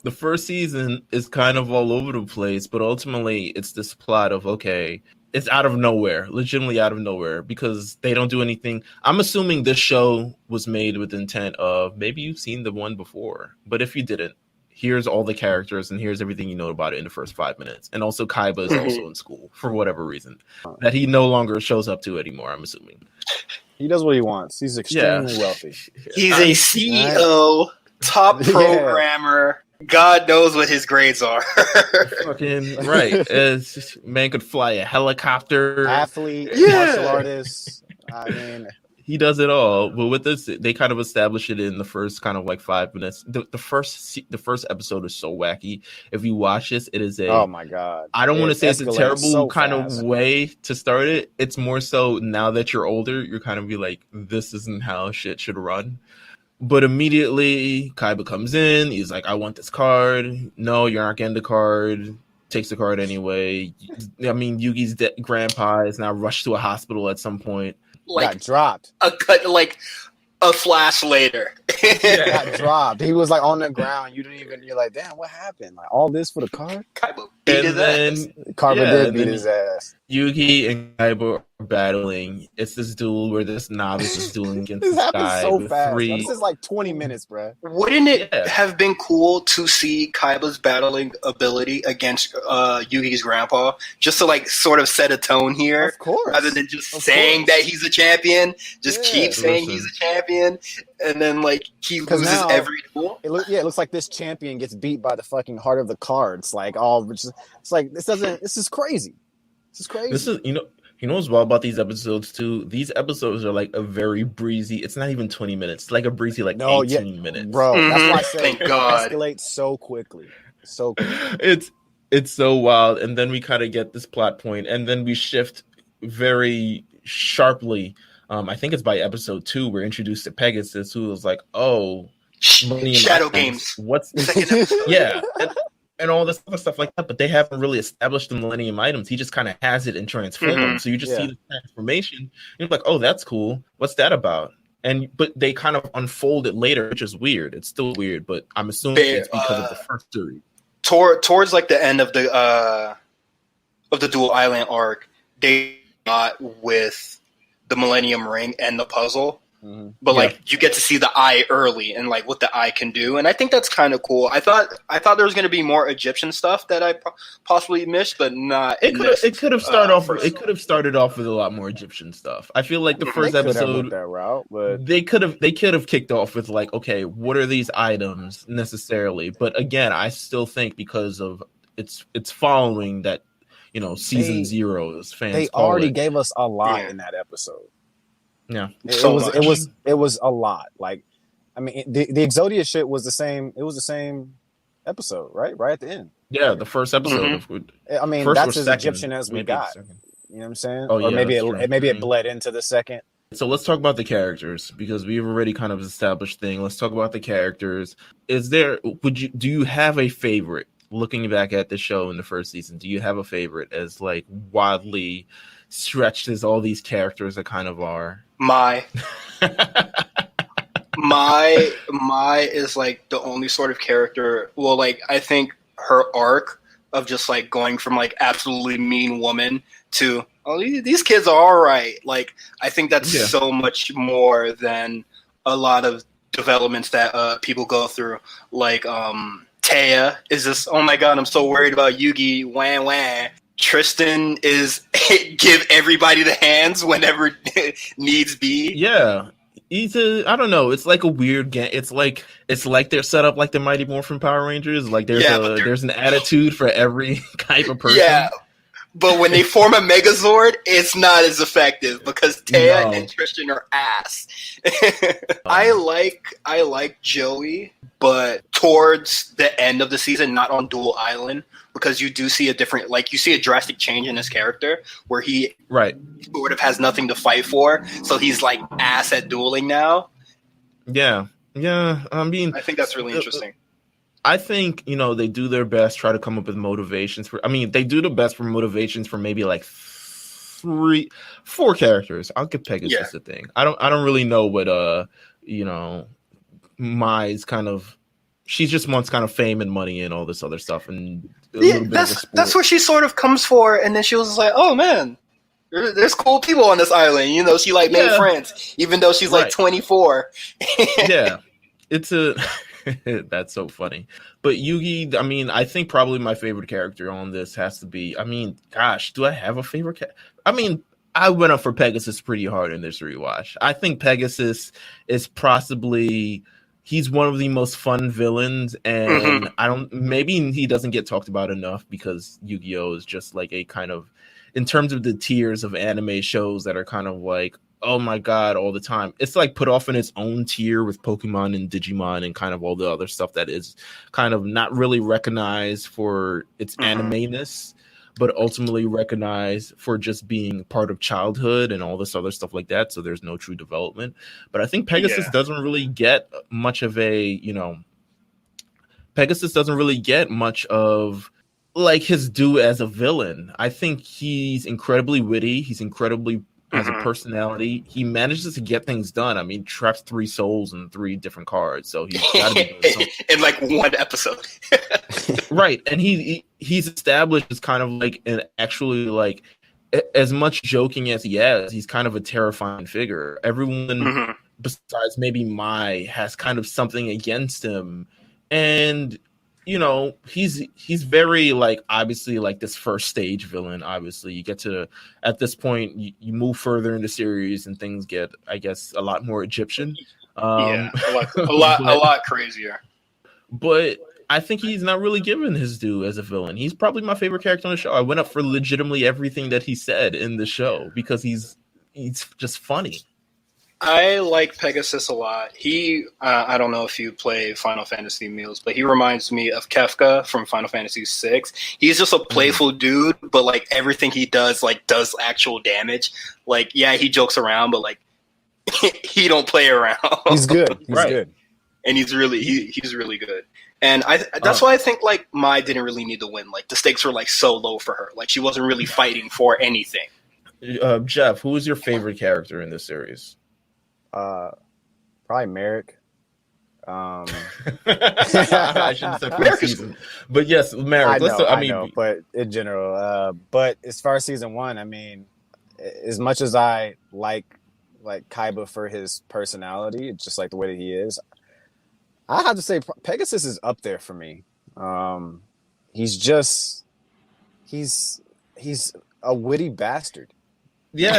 [SPEAKER 1] The first season is kind of all over the place, but ultimately it's this plot of, okay, It's out of nowhere, legitimately out of nowhere, because they don't do anything. I'm assuming this show was made with the intent of maybe you've seen the one before, but if you didn't, here's all the characters and here's everything you know about it in the first 5 minutes. And also Kaiba is also in school for whatever reason that he no longer shows up to anymore, I'm assuming.
[SPEAKER 2] He does what he wants. He's extremely wealthy.
[SPEAKER 3] He's a CEO, top programmer. God knows what his grades are.
[SPEAKER 1] Fucking right. It's just, man could fly a helicopter.
[SPEAKER 2] Athlete, martial artist. I mean,
[SPEAKER 1] he does it all. But with this, they kind of establish it in the first kind of like 5 minutes. The first episode is so wacky. If you watch this, it is
[SPEAKER 2] oh my god.
[SPEAKER 1] I don't want to say it's a terrible kind of way to start it. It's more so now that you're older, you're kind of be like, this isn't how shit should run. But immediately, Kaiba comes in. He's like, I want this card. No, you're not getting the card. Takes the card anyway. I mean, Yugi's grandpa is now rushed to a hospital at some point.
[SPEAKER 2] Got dropped.
[SPEAKER 3] A flash later.
[SPEAKER 2] Got dropped. He was like on the ground. You're like, damn, what happened? Like all this for the card?
[SPEAKER 3] Kaiba beat his ass.
[SPEAKER 2] Kaiba did beat his ass.
[SPEAKER 1] Yugi and Kaiba are battling. It's this duel where this novice is dueling against this guy.
[SPEAKER 2] So fast. This is like 20 minutes, bro.
[SPEAKER 3] Wouldn't it have been cool to see Kaiba's battling ability against Yugi's grandpa, just to like sort of set a tone here,
[SPEAKER 2] of course,
[SPEAKER 3] rather than just saying that he's a champion? Just keep saying he's a champion, and then like he loses every duel.
[SPEAKER 2] It looks like this champion gets beat by the fucking heart of the cards. Like it's like this is crazy. This is crazy.
[SPEAKER 1] This is you know what's wild about these episodes too? These episodes are like a very breezy. It's not even 20 minutes. It's like a breezy 18 minutes.
[SPEAKER 2] Bro, that's why I say it escalates so quickly. So quickly.
[SPEAKER 1] It's so wild. And then we kind of get this plot point, and then we shift very sharply. I think it's by episode 2 we're introduced to Pegasus, who was like, oh,
[SPEAKER 3] Shadow Games.
[SPEAKER 1] What's yeah. And all this other stuff like that, but they haven't really established the Millennium items. He just kind of has it and transforms. So you just see the transformation. And you're like, oh, that's cool. What's that about? But they kind of unfold it later, which is weird. It's still weird, but I'm assuming it's because of the first series.
[SPEAKER 3] Towards like the end of the Duel Island arc, they got with the Millennium Ring and the puzzle. But like you get to see the eye early and like what the eye can do, and I think that's kind of cool. I thought there was going to be more Egyptian stuff that I possibly missed, but not. It
[SPEAKER 1] could have started off. It could have started off with a lot more Egyptian stuff. I feel like the first episode
[SPEAKER 2] that route, but
[SPEAKER 1] they could have kicked off with like, okay, what are these items necessarily? But again, I still think because of it's following that season 0 is fans.
[SPEAKER 2] They already gave us a lot in that episode.
[SPEAKER 1] Yeah,
[SPEAKER 2] it was a lot. Like, I mean, the Exodia shit was the same. It was the same episode, right at the end.
[SPEAKER 1] Yeah, the first episode.
[SPEAKER 2] I mean, that's as Egyptian as we got. You know what I'm saying?
[SPEAKER 1] Oh,
[SPEAKER 2] or maybe it bled into the second.
[SPEAKER 1] So let's talk about the characters, because we've already kind of established thing. Let's talk about the characters. Do you have a favorite? Looking back at the show in the first season, do you have a favorite as like wildly stretched as all these characters that kind of are?
[SPEAKER 3] My is like the only sort of character. Well, like I think her arc of just like going from like absolutely mean woman to these kids are all right. Like I think that's so much more than a lot of developments that people go through. Like Taya is just, oh my god, I'm so worried about Yugi. Wah wah. Tristan is give everybody the hands whenever needs be.
[SPEAKER 1] Yeah, I don't know. It's like a weird game. It's like they're set up like the Mighty Morphin Power Rangers. Like there's an attitude for every type of person. Yeah,
[SPEAKER 3] but when they form a Megazord, it's not as effective because Taya and Tristan are ass. I like Joey, but towards the end of the season, not on Duel Island, because you do see a drastic change in his character where he sort of has nothing to fight for, so he's like ass at dueling now.
[SPEAKER 1] Yeah. I mean,
[SPEAKER 3] I think that's really interesting.
[SPEAKER 1] I think they do their best, try to come up with motivations for. I mean, they do the best for motivations for maybe like 4 characters. I'll give Pegasus a thing. I don't really know what Mai's kind of. She just wants kind of fame and money and all this other stuff, and
[SPEAKER 3] little bit of a sport. That's what she sort of comes for, and then she was like, "Oh man, there's cool people on this island." You know, she like made friends, even though she's like 24.
[SPEAKER 1] Yeah, it's a. That's so funny. But Yugi, I mean, I think probably my favorite character on this has to be. I mean, gosh, do I have a favorite character? I mean, I went up for Pegasus pretty hard in this rewatch. I think Pegasus is possibly. He's one of the most fun villains, and maybe he doesn't get talked about enough because Yu-Gi-Oh! Is just like a kind of, in terms of the tiers of anime shows that are kind of like, oh my god, all the time. It's like put off in its own tier with Pokemon and Digimon and kind of all the other stuff that is kind of not really recognized for its anime-ness, but ultimately recognized for just being part of childhood and all this other stuff like that. So there's no true development. But I think Pegasus doesn't really get much of a, Pegasus doesn't really get much of like his due as a villain. I think he's incredibly witty. He's incredibly has a personality. He manages to get things done. I mean, traps 3 souls in 3 different cards. So he's got to be doing something.
[SPEAKER 3] In like one episode.
[SPEAKER 1] Right. And he's established as kind of like an actually like as much joking as he has, he's kind of a terrifying figure. Everyone besides maybe Mai has kind of something against him. And he's very like obviously like this first stage villain. Obviously, you get to at this point you move further in the series and things get, I guess, a lot more Egyptian.
[SPEAKER 3] A lot crazier.
[SPEAKER 1] But I think he's not really given his due as a villain. He's probably my favorite character on the show. I went up for legitimately everything that he said in the show because he's just funny.
[SPEAKER 3] I like Pegasus a lot. He, I don't know if you play Final Fantasy Meelz, but he reminds me of Kefka from Final Fantasy VI. He's just a playful dude, but like everything he does, like does actual damage. Like, yeah, he jokes around, but like he don't play around.
[SPEAKER 2] He's good. He's good,
[SPEAKER 3] and he's really good. And that's why I think like Mai didn't really need to win. Like the stakes were like so low for her. Like she wasn't really fighting for anything.
[SPEAKER 1] Jeff, who is your favorite character in this series?
[SPEAKER 2] Probably Merrick.
[SPEAKER 1] I shouldn't say first season, but yes, Merrick.
[SPEAKER 2] I know, but in general, but as far as season 1, I mean, as much as I like Kaiba for his personality, just like the way that he is, I have to say Pegasus is up there for me. He's a witty bastard.
[SPEAKER 1] Yeah,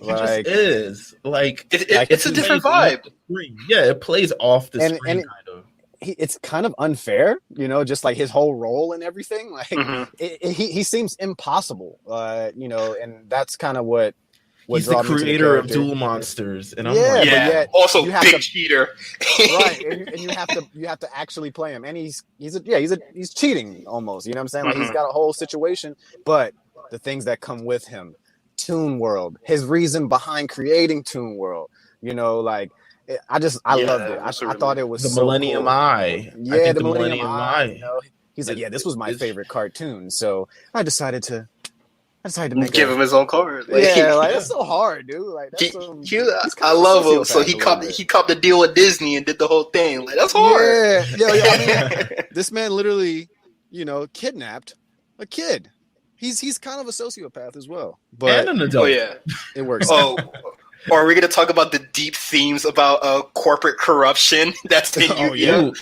[SPEAKER 1] like, just is like
[SPEAKER 3] it's a different vibe.
[SPEAKER 1] Yeah, it plays off the screen kind of.
[SPEAKER 2] It's kind of unfair, just like his whole role and everything. Like he seems impossible, and that's kind of what
[SPEAKER 1] he's the creator of Duel Monsters, and I'm
[SPEAKER 2] but yet
[SPEAKER 3] also big cheater,
[SPEAKER 2] right? And you have to actually play him, and he's cheating almost. You know what I'm saying? Like he's got a whole situation, but the things that come with him. Toon World, his reason behind creating Toon World, I loved it. I thought it was
[SPEAKER 1] the
[SPEAKER 2] so
[SPEAKER 1] Millennium
[SPEAKER 2] cool.
[SPEAKER 1] Eye.
[SPEAKER 2] Yeah, the Millennium Eye. He's like, this was my favorite cartoon, so I decided to
[SPEAKER 3] give him his own card.
[SPEAKER 2] Like, that's so hard, dude. Like
[SPEAKER 3] I love him. So he copped the deal with Disney and did the whole thing. Like that's hard.
[SPEAKER 2] Yeah. I mean, this man literally, kidnapped a kid. He's kind of a sociopath as well, but
[SPEAKER 1] and an adult.
[SPEAKER 3] Oh yeah,
[SPEAKER 2] it works.
[SPEAKER 3] Oh, or are we going to talk about the deep themes about corporate corruption? That's in Yu-Gi-Oh.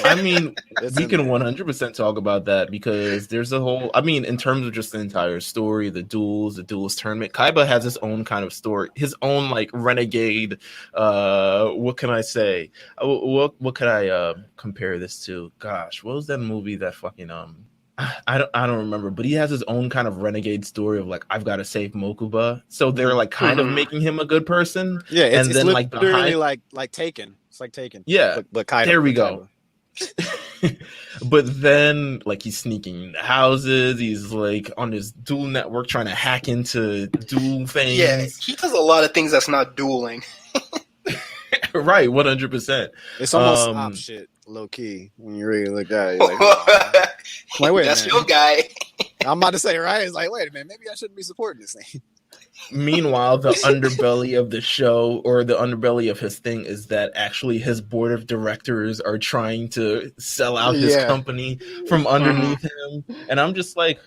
[SPEAKER 1] I mean, we can 100% talk about that because there's a whole. I mean, in terms of just the entire story, the duels tournament, Kaiba has his own kind of story, his own like renegade. What can I say? What could I compare this to? Gosh, what was that movie that fucking I don't remember, but he has his own kind of renegade story of like I've got to save Mokuba. So they're like kind of making him a good person.
[SPEAKER 2] Yeah, it's then like literally like Taken. It's like Taken.
[SPEAKER 1] Yeah,
[SPEAKER 2] but Kaiba,
[SPEAKER 1] there we go. But then like he's sneaking into houses. He's like on his Duel network trying to hack into Duel things.
[SPEAKER 3] Yeah, he does a lot of things that's not dueling.
[SPEAKER 1] Right, 100%.
[SPEAKER 2] It's almost op shit, low key. When you really look at it, like, wait,
[SPEAKER 3] that's your guy.
[SPEAKER 2] I'm about to say, right? It's like, wait a minute, maybe I shouldn't be supporting this thing.
[SPEAKER 1] Meanwhile, the underbelly of the show, or the underbelly of his thing, is that actually his board of directors are trying to sell out his company from underneath him. And I'm just like,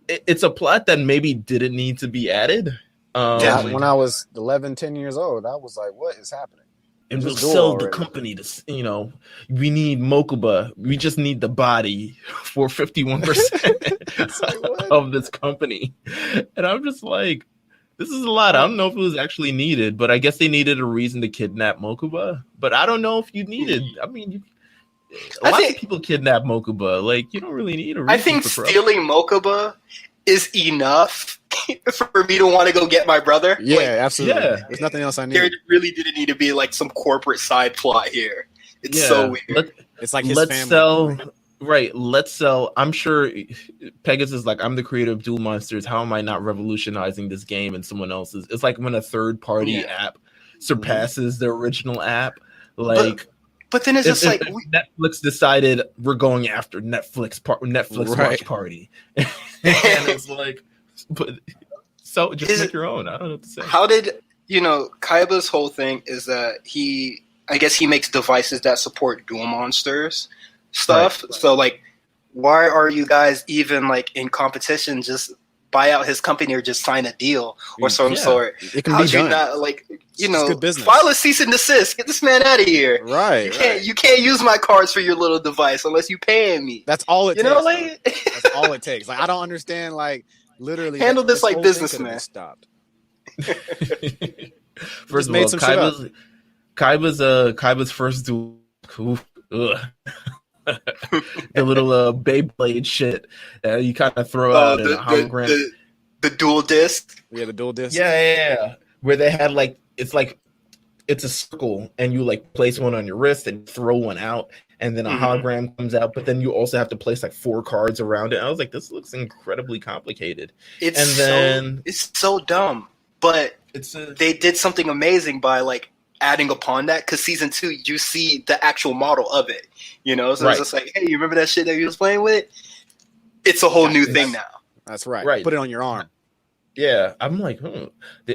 [SPEAKER 1] it's a plot that maybe didn't need to be added.
[SPEAKER 2] When I was 11, 10 years old, I was like, what is happening?
[SPEAKER 1] And we'll sell the company to, we need Mokuba. We just need the body for 51% of this company. And I'm just like, this is a lot. I don't know if it was actually needed, but I guess they needed a reason to kidnap Mokuba. But I don't know if you needed. I mean, a lot of people kidnap Mokuba. Like, you don't really need a reason.
[SPEAKER 3] I think stealing Mokuba is enough for me to want to go get my brother.
[SPEAKER 2] Yeah, absolutely. Yeah. There's nothing else I need.
[SPEAKER 3] There really didn't need to be like some corporate side plot here. It's so weird.
[SPEAKER 2] It's like his family.
[SPEAKER 1] Let's sell. I'm sure Pegasus is like, I'm the creator of Duel Monsters. How am I not revolutionizing this game and someone else's? It's like when a third party app surpasses the original app. Like,
[SPEAKER 3] but then it's just like
[SPEAKER 1] Netflix decided we're going after Netflix watch party, and it's like, but so just make your own. I don't know what to say.
[SPEAKER 3] How did Kaiba's whole thing is that I guess he makes devices that support Duel Monsters stuff. Right. So like, why are you guys even like in competition? Just buy out his company or just sign a deal or some sort.
[SPEAKER 2] It can be done.
[SPEAKER 3] Not like file a cease and desist. Get this man out of here.
[SPEAKER 2] Right.
[SPEAKER 3] You can't use my cards for your little device unless you paying me.
[SPEAKER 2] That's all it takes. That's all it takes. Like, I don't understand. Like, literally
[SPEAKER 3] handle this like businessman.
[SPEAKER 2] Stopped.
[SPEAKER 1] First of all, Kaiba's first duel. The little Beyblade shit you kind of throw out in a hologram.
[SPEAKER 3] The dual disc.
[SPEAKER 2] Yeah, the dual disc.
[SPEAKER 1] Yeah. Where they had it's a circle, and you like place one on your wrist and throw one out, and then a hologram comes out. But then you also have to place like 4 cards around it. I was like, this looks incredibly complicated.
[SPEAKER 3] It's so dumb, but they did something amazing by like adding upon that, because season 2 you see the actual model of it, so it's just like, hey, you remember that shit that you was playing with? It's a whole new thing now.
[SPEAKER 2] That's right. Put it on your arm.
[SPEAKER 1] Yeah, I'm like,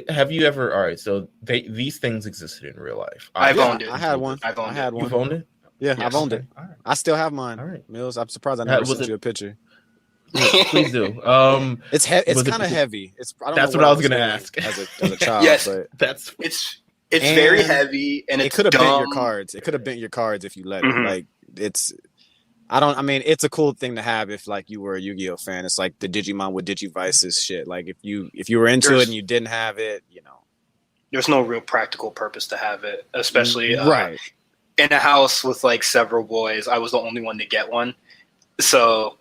[SPEAKER 1] have you ever? All right, so these things existed in real life.
[SPEAKER 3] I've owned it.
[SPEAKER 2] I had one.
[SPEAKER 1] You've owned it?
[SPEAKER 2] Yeah, yes. I've owned it. Right. I still have mine. All right, Meelz. I'm surprised I never sent you a picture.
[SPEAKER 1] Yeah, please do.
[SPEAKER 2] It's kind of heavy.
[SPEAKER 1] That's what I was gonna ask
[SPEAKER 2] as a child.
[SPEAKER 3] Yes,
[SPEAKER 2] but
[SPEAKER 3] it's very heavy, and it could have
[SPEAKER 2] bent your cards. It could have bent your cards if you let it. Like, it's a cool thing to have if like you were a Yu-Gi-Oh fan. It's like the Digimon with Digivices shit. Like if you were into it and you didn't have it,
[SPEAKER 3] there's no real practical purpose to have it, especially in a house with like several boys. I was the only one to get one, so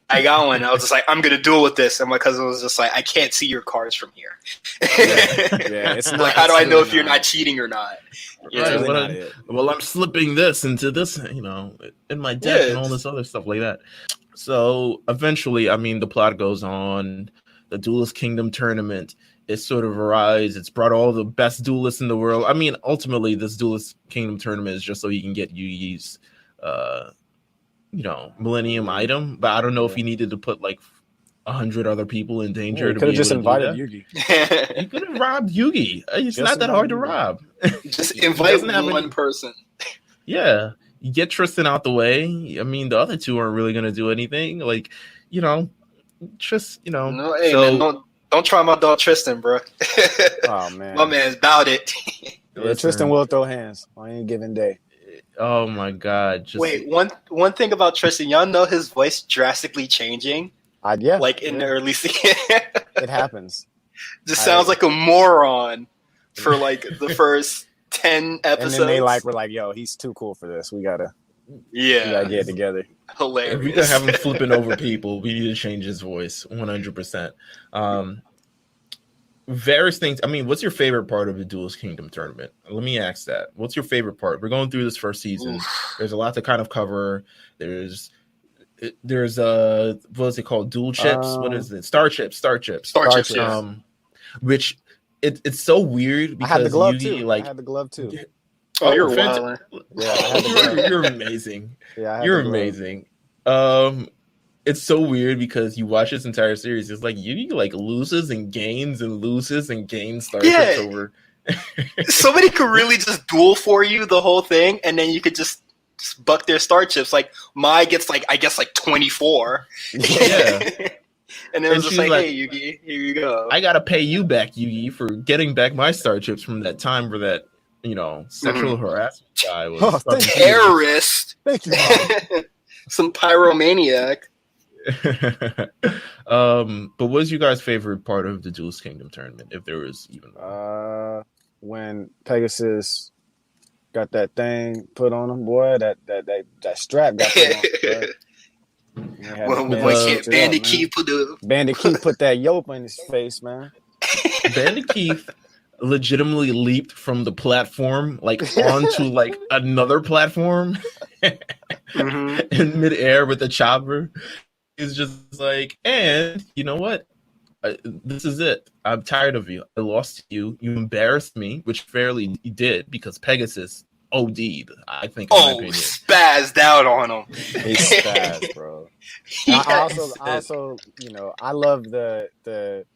[SPEAKER 3] I got one. I was just like, I'm gonna duel with this, and my cousin was just like, I can't see your cards from here.
[SPEAKER 2] It's not,
[SPEAKER 3] like, how do I know if you're not cheating or not?
[SPEAKER 1] Well, I'm slipping this into this, in my deck and all this other stuff like that. So eventually, I mean, the plot goes on. The Duelist Kingdom tournament is sort of a rise. It's brought all the best duelists in the world. I mean, ultimately, this Duelist Kingdom tournament is just so you can get Yugi's Millennium item, but I don't know if he needed to put like 100 other people in danger.
[SPEAKER 2] You could have just invited Yugi.
[SPEAKER 1] You could have robbed Yugi. It's just not that hard to rob.
[SPEAKER 3] Just invite one person.
[SPEAKER 1] Yeah, you get Tristan out the way. I mean, the other two aren't really going to do anything. Like, just
[SPEAKER 3] No, hey, man, don't try my dog Tristan, bro.
[SPEAKER 2] Oh man,
[SPEAKER 3] my man's about it.
[SPEAKER 2] Yeah, Tristan will throw hands on any given day.
[SPEAKER 1] Oh my god!
[SPEAKER 3] Wait, one thing about Tristan, y'all know his voice drastically changing. Like in the early season,
[SPEAKER 2] it happens.
[SPEAKER 3] Just sounds like a moron for like the first 10 episodes.
[SPEAKER 2] And then they were like, "Yo, he's too cool for this. We gotta get it together."
[SPEAKER 3] Hilarious.
[SPEAKER 1] If we could have him flipping over people, we need to change his voice 100%. Various things. I mean, what's your favorite part of the Duelist Kingdom tournament? Let me ask that. What's your favorite part? We're going through this first season. There's a lot to kind of cover. There's what is it called? Dual chips? What is it? Star chips. Which it's so weird because
[SPEAKER 2] I had the glove
[SPEAKER 1] Yugi,
[SPEAKER 2] too.
[SPEAKER 1] like,
[SPEAKER 2] I had the glove too.
[SPEAKER 3] Oh, you're wild.
[SPEAKER 1] Yeah, you're amazing.
[SPEAKER 2] Yeah,
[SPEAKER 1] you're amazing. it's so weird because you watch this entire series. It's like Yugi like loses and gains starships over.
[SPEAKER 3] Somebody could really just duel for you the whole thing, and then you could just buck their starships. Like Mai gets like 24.
[SPEAKER 1] Yeah.
[SPEAKER 3] And it was just like, hey Yugi, here you go.
[SPEAKER 1] I gotta pay you back, Yugi, for getting back my starships from that time where that sexual harassment guy was
[SPEAKER 3] terrorist.
[SPEAKER 2] Thank you.
[SPEAKER 3] Some pyromaniac.
[SPEAKER 1] But what's your guys' favorite part of the Duel's Kingdom tournament, if there was even one?
[SPEAKER 2] When Pegasus got that thing put on him, boy, that strap got put on him.
[SPEAKER 3] Bandit Keith
[SPEAKER 2] put that yoke in his face, man.
[SPEAKER 1] Bandit Keith legitimately leaped from the platform like onto like another platform in midair with the chopper. He's just like, and you know what? This is it. I'm tired of you. I lost to you. You embarrassed me, which fairly did because Pegasus OD'd, I think.
[SPEAKER 3] Spazzed out on him.
[SPEAKER 2] He spazzed, bro. I also, I love the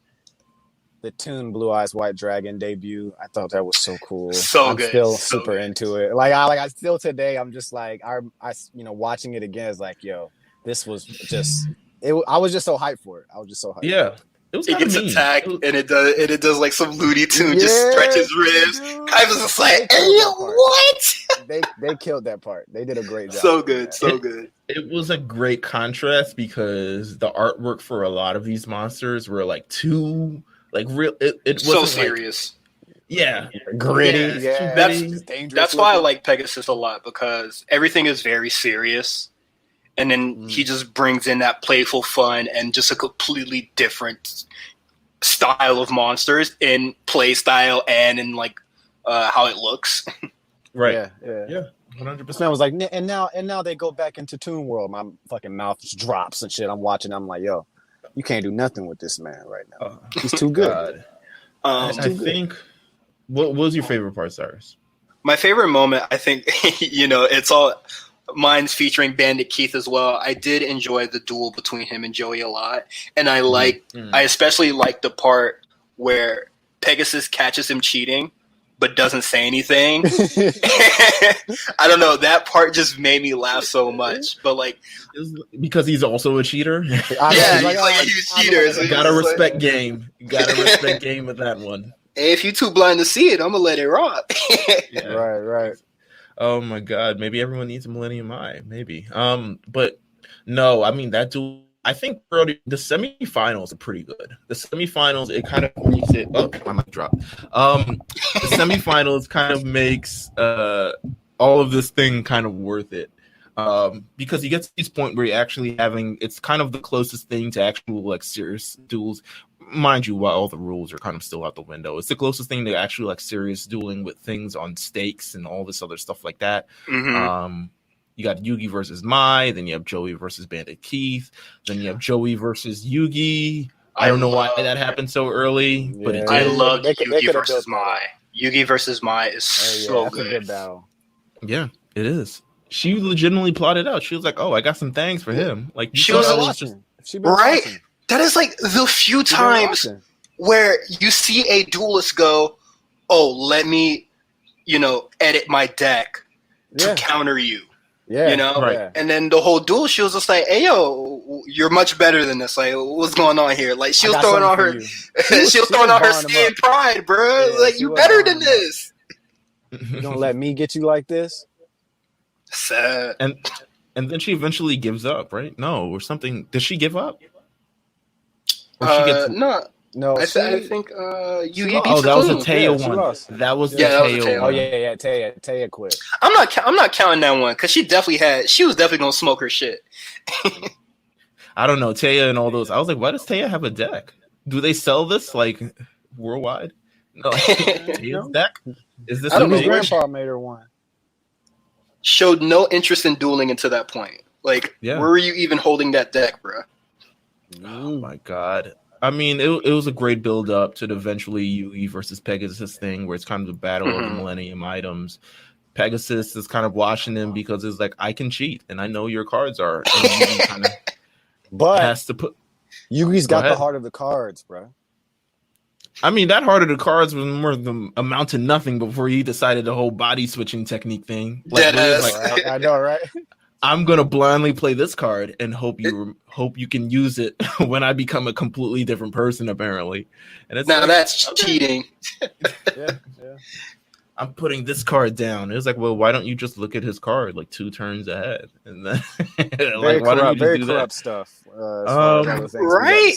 [SPEAKER 2] Toon Blue Eyes White Dragon debut. I thought that was so cool. I'm
[SPEAKER 3] good.
[SPEAKER 2] Still super into it. I still today. I'm just like I watching it again is like, yo, this was just it. I was just so hyped for it. I was just so hyped.
[SPEAKER 1] Yeah.
[SPEAKER 3] It gets attacked and it does like some Looney Tune, just stretches ribs. I was just like, hey, what?
[SPEAKER 2] They killed that part. They did a great job.
[SPEAKER 3] So good.
[SPEAKER 1] It was a great contrast because the artwork for a lot of these monsters were like too like real. It wasn't
[SPEAKER 3] so serious.
[SPEAKER 2] Gritty.
[SPEAKER 3] Yeah. That's why I like Pegasus a lot because everything is very serious. And then he just brings in that playful fun and just a completely different style of monsters in play style and in like how it looks.
[SPEAKER 1] Right.
[SPEAKER 2] Yeah. 100%. This man was like, and now they go back into Toon World. My fucking mouth just drops and shit. I'm watching. I'm like, yo, you can't do nothing with this man right now. He's too good.
[SPEAKER 1] I think. What was your favorite part, Cyrus?
[SPEAKER 3] My favorite moment, I think, it's all. Mine's featuring Bandit Keith as well. I did enjoy the duel between him and Joey a lot. And I especially like the part where Pegasus catches him cheating, but doesn't say anything. I don't know. That part just made me laugh so much. But like,
[SPEAKER 1] because he's also a cheater.
[SPEAKER 3] He's a cheater.
[SPEAKER 1] So gotta respect game. You gotta respect game with that one.
[SPEAKER 3] Hey, if you're too blind to see it, I'm gonna let it rock.
[SPEAKER 2] Yeah. Right.
[SPEAKER 1] Oh my God! Maybe everyone needs a Millennium Eye. Maybe. But no. I mean that duel. I think the semifinals are pretty good. The semifinals, it kind of makes it. Oh, my mic dropped. The semifinals kind of makes all of this thing kind of worth it. Because you get to this point where you're actually having. It's kind of the closest thing to actual like serious duels. Mind you, while all the rules are kind of still out the window, it's the closest thing to actually like serious dueling with things on stakes and all this other stuff like that. You got Yugi versus Mai, then you have Joey versus Bandit Keith, then you have Joey versus Yugi. I don't know why that happened so early, but it did.
[SPEAKER 3] I love Yugi versus Mai. Yugi versus Mai is so good.
[SPEAKER 1] Yeah, it is. She legitimately plotted out. She was like, "Oh, I got some things for him." Like
[SPEAKER 3] she was watching. Right. That is like the few times where you see a duelist go, "Oh, let me, edit my deck to counter you." Yeah,
[SPEAKER 1] right.
[SPEAKER 3] And then the whole duel, she was just like, "Hey, yo, you're much better than this. Like, what's going on here?" Like, she was throwing on her, she was throwing on her skin pride, bro. Yeah, like, you better than this.
[SPEAKER 2] You don't let me get you like this.
[SPEAKER 3] Sad.
[SPEAKER 1] And then she eventually gives up, right? No, or something. Does she give up? Or she gets
[SPEAKER 2] no.
[SPEAKER 3] I think Yugi beats
[SPEAKER 1] that was a
[SPEAKER 3] Toon.
[SPEAKER 1] Taya one. That was the Taya one.
[SPEAKER 2] Oh yeah. Taya quit.
[SPEAKER 3] I'm not counting that one because she was definitely gonna smoke her shit.
[SPEAKER 1] I don't know, Taya and all those. I was like, why does Taya have a deck? Do they sell this like worldwide? No, Taya's deck. Is this?
[SPEAKER 2] I don't know. Grandpa made her one.
[SPEAKER 3] Showed no interest in dueling until that point. Like, where were you even holding that deck, bro?
[SPEAKER 1] Oh my God. I mean, it was a great build up to the eventually Yugi versus Pegasus thing where it's kind of the battle of the Millennium items. Pegasus is kind of watching him because it's like, I can cheat and I know your cards are. And Yugi kind of
[SPEAKER 2] But
[SPEAKER 1] has to put.
[SPEAKER 2] Yugi's got the heart of the cards, bro.
[SPEAKER 1] I mean, that heart of the cards was more the amount to nothing before he decided the whole body switching technique thing.
[SPEAKER 3] Like,
[SPEAKER 2] I know, right?
[SPEAKER 1] I'm gonna blindly play this card and hope you can use it when I become a completely different person. Apparently, and it's
[SPEAKER 3] that's cheating.
[SPEAKER 2] yeah.
[SPEAKER 1] I'm putting this card down. It was like, well, why don't you just look at his card like 2 turns ahead? And then
[SPEAKER 2] very corrupt stuff.
[SPEAKER 3] Right?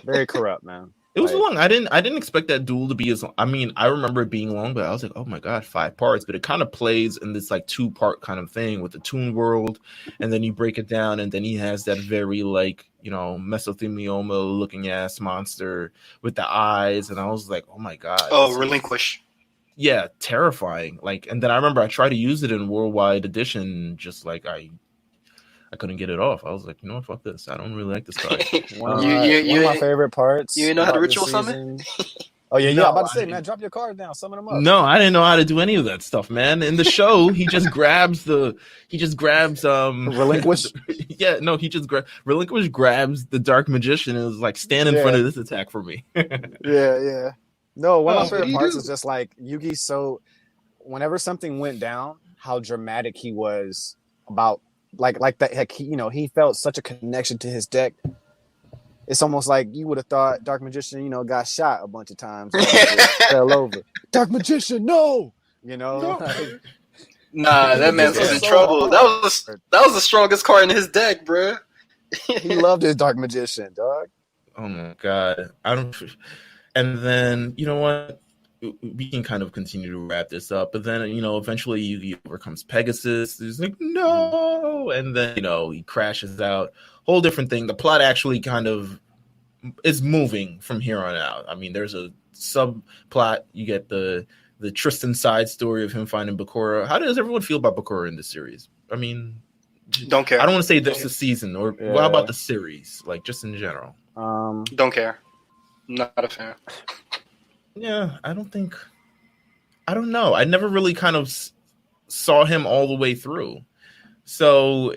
[SPEAKER 2] Very corrupt, man.
[SPEAKER 1] It was long. I didn't expect that duel to be as long. I mean, I remember it being long, but I was like, oh my god, 5 parts. But it kind of plays in this like 2-part kind of thing with the Toon World, and then you break it down, and then he has that very like, you know, mesothelioma looking ass monster with the eyes, and I was like, oh my god.
[SPEAKER 3] Oh, Relinquish.
[SPEAKER 1] Yeah, terrifying. Like, and then I remember I tried to use it in Worldwide Edition, just like I couldn't get it off. I was like, you know what, fuck this. I don't really like this card.
[SPEAKER 2] One of my favorite parts.
[SPEAKER 3] You know how to ritual summon?
[SPEAKER 2] Oh yeah, I'm about to say, man, drop your card down, summon them up.
[SPEAKER 1] No, I didn't know how to do any of that stuff, man. In the show, he just grabs
[SPEAKER 2] Relinquish.
[SPEAKER 1] Yeah, no, Relinquish grabs the Dark Magician and is like, stand in front of this attack for me.
[SPEAKER 2] Yeah. No, one of my favorite parts is just like Yugi. So whenever something went down, how dramatic he was about like that. Like he felt such a connection to his deck. It's almost like you would have thought Dark Magician, got shot a bunch of times, fell over. Dark Magician, no,
[SPEAKER 3] Nah, that man was in trouble. That was the strongest card in his deck, bro.
[SPEAKER 2] He loved his Dark Magician, dog.
[SPEAKER 1] Oh my god, I don't. And then, you know what? We can kind of continue to wrap this up. But then, eventually Yugi overcomes Pegasus. He's like, no! And then, he crashes out. Whole different thing. The plot actually kind of is moving from here on out. I mean, there's a subplot. You get the Tristan side story of him finding Bakura. How does everyone feel about Bakura in this series? I mean,
[SPEAKER 3] don't care.
[SPEAKER 1] I don't want to say this season. Or how about the series? Like, just in general.
[SPEAKER 3] Don't care. Not a fan.
[SPEAKER 1] Yeah, I don't know. I never really kind of saw him all the way through. So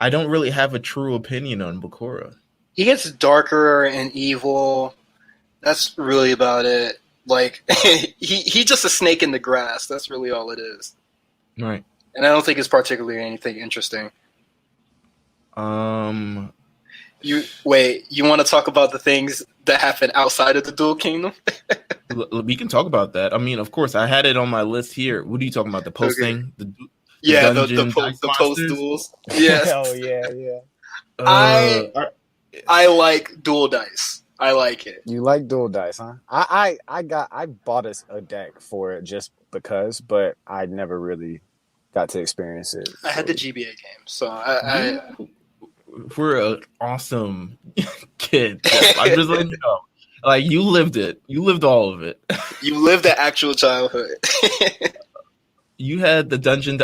[SPEAKER 1] I don't really have a true opinion on Bakura.
[SPEAKER 3] He gets darker and evil. That's really about it. Like, he's just a snake in the grass. That's really all it is.
[SPEAKER 1] Right.
[SPEAKER 3] And I don't think it's particularly anything interesting. You want to talk about the things that happen outside of the Duel Kingdom?
[SPEAKER 1] We can talk about that. I mean, of course, I had it on my list here. What are you talking about? The post thing?
[SPEAKER 3] The post duels. Yes.
[SPEAKER 2] Oh yeah.
[SPEAKER 3] I like Duel Dice. I like it.
[SPEAKER 2] You like Duel Dice, huh? I bought a deck for it just because, but I never really got to experience it.
[SPEAKER 3] I had the GBA game, so
[SPEAKER 1] we're an awesome kid. I'm just letting you know. Like, you lived it. You lived all of it.
[SPEAKER 3] You lived the actual childhood.
[SPEAKER 1] You had the Dungeon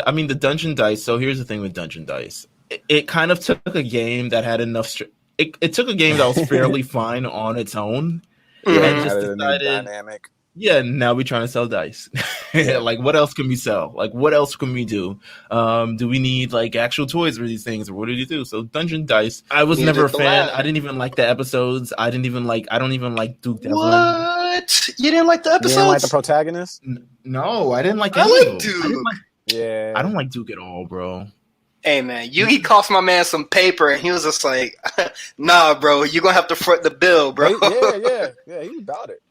[SPEAKER 1] Dice. So here's the thing with Dungeon Dice. It kind of took a game that had enough... It took a game that was fairly fine on its own. And just decided...
[SPEAKER 2] Dynamic.
[SPEAKER 1] Yeah, now we're trying to sell dice. Like, what else can we sell? Like, what else can we do? Do we need, like, actual toys for these things? Or what did you do? So, Dungeon Dice. I was never a fan. I didn't even like the episodes. I don't even like Duke Devlin.
[SPEAKER 3] What? You didn't like the episodes?
[SPEAKER 2] You didn't like the protagonist?
[SPEAKER 1] No, I didn't like
[SPEAKER 3] any of them. Duke.
[SPEAKER 1] I don't like Duke at all, bro.
[SPEAKER 3] Hey, man, Yugi cost my man some paper, and he was just like, nah, bro, you're going to have to front the bill, bro.
[SPEAKER 2] Yeah, he was about it.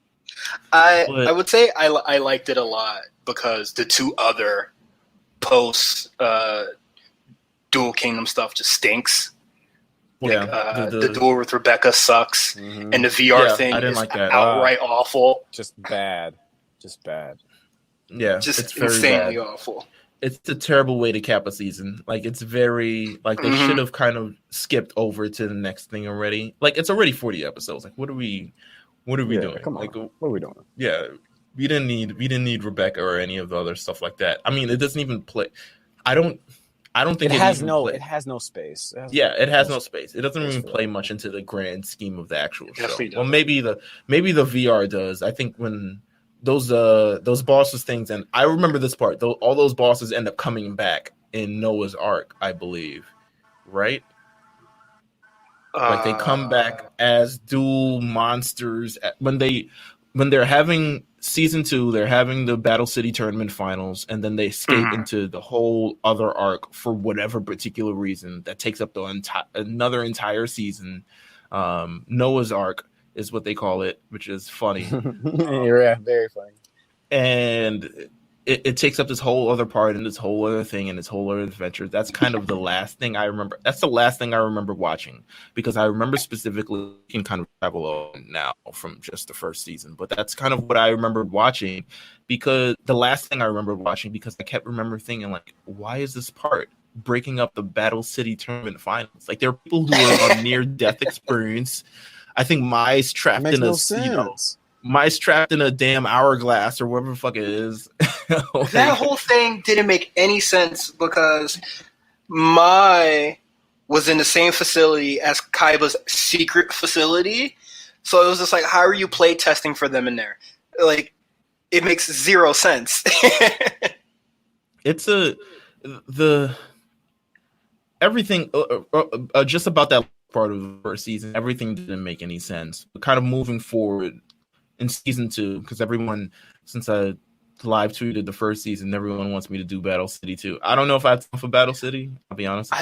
[SPEAKER 3] I would say I liked it a lot because the 2 other post Duel Kingdom stuff just stinks. Like, the duel with Rebecca sucks, and the VR thing is like outright awful.
[SPEAKER 2] Just bad.
[SPEAKER 1] Yeah,
[SPEAKER 3] just insanely awful.
[SPEAKER 1] It's a terrible way to cap a season. Like, it's very like they should have kind of skipped over to the next thing already. Like, it's already 40 episodes. Like, what are we doing?
[SPEAKER 2] Come on.
[SPEAKER 1] Like,
[SPEAKER 2] what are we doing?
[SPEAKER 1] Yeah, we didn't need Rebecca or any of the other stuff like that. I mean, it doesn't even play. I don't think it has no
[SPEAKER 2] space.
[SPEAKER 1] It has no space. It doesn't even play much into the grand scheme of the actual show. Well, maybe the VR does. I think when those bosses things, and I remember this part. All those bosses end up coming back in Noah's Ark, I believe, right? Like they come back as dual monsters when they're having season 2, they're having the Battle City tournament finals, and then they escape into the whole other arc for whatever particular reason that takes up another entire season. Noah's Arc is what they call it, which is funny.
[SPEAKER 2] Yeah, very funny.
[SPEAKER 1] And it takes up this whole other part and this whole other thing and this whole other adventure. That's kind of the last thing I remember. That's the last thing I remember watching, because I remember specifically can kind of travel on now from just the first season. But that's kind of what I remember watching, because the last thing I remember watching, because I kept remember thinking like, why is this part breaking up the Battle City tournament finals? Like there are people who are on near death experience. I think Mai's trapped in Mice trapped in a damn hourglass or whatever the fuck it is.
[SPEAKER 3] That whole thing didn't make any sense, because Mai was in the same facility as Kaiba's secret facility. So it was just like, how are you play testing for them in there? Like, it makes zero sense.
[SPEAKER 1] It's everything just about that part of the first season. Everything didn't make any sense. But kind of moving forward in season 2, because everyone, since I live tweeted the first season, everyone wants me to do Battle City 2. I don't know if I have time for Battle City. I'll be honest.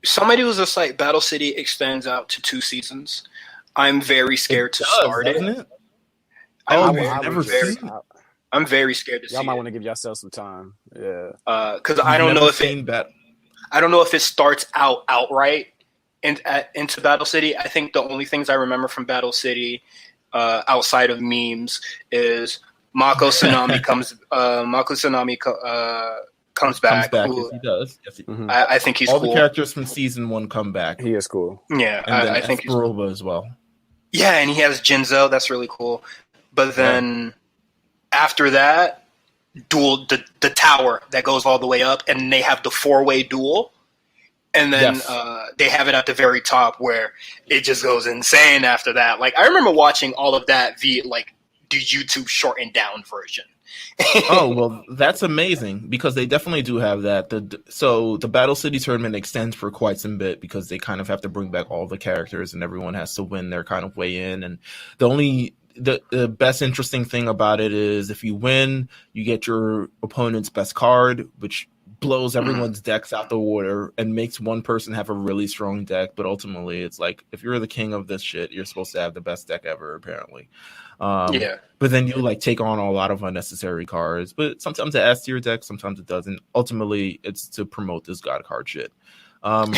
[SPEAKER 3] Somebody was just like, Battle City extends out to 2 seasons. I'm very scared to start it. I'm very scared to see it.
[SPEAKER 2] Y'all might want to give yourself some time. Yeah.
[SPEAKER 3] Because I don't know if it starts out outright into Battle City. I think the only things I remember from Battle City, outside of memes, is Mako Tsunami comes back.
[SPEAKER 1] Yes, he does. Yes,
[SPEAKER 3] I think he's
[SPEAKER 1] all
[SPEAKER 3] cool.
[SPEAKER 1] The characters from season 1 come back.
[SPEAKER 2] He is cool.
[SPEAKER 3] Yeah,
[SPEAKER 1] and
[SPEAKER 3] I think he's
[SPEAKER 1] cool as well.
[SPEAKER 3] Yeah, and he has Jinzo. That's really cool. But then after that, Duel, the tower that goes all the way up, and they have the 4-way duel. And then they have it at the very top where it just goes insane after that. Like, I remember watching all of that via, like, the YouTube shortened down version.
[SPEAKER 1] Oh, well, that's amazing, because they definitely do have that. So the Battle City tournament extends for quite some bit, because they kind of have to bring back all the characters and everyone has to win their kind of way in. And the best interesting thing about it is if you win, you get your opponent's best card, which blows everyone's decks out the water and makes one person have a really strong deck. But ultimately, it's like, if you're the king of this shit, you're supposed to have the best deck ever, apparently. But then you like take on a lot of unnecessary cards. But sometimes it adds to your deck, sometimes it doesn't. Ultimately, it's to promote this god card shit. But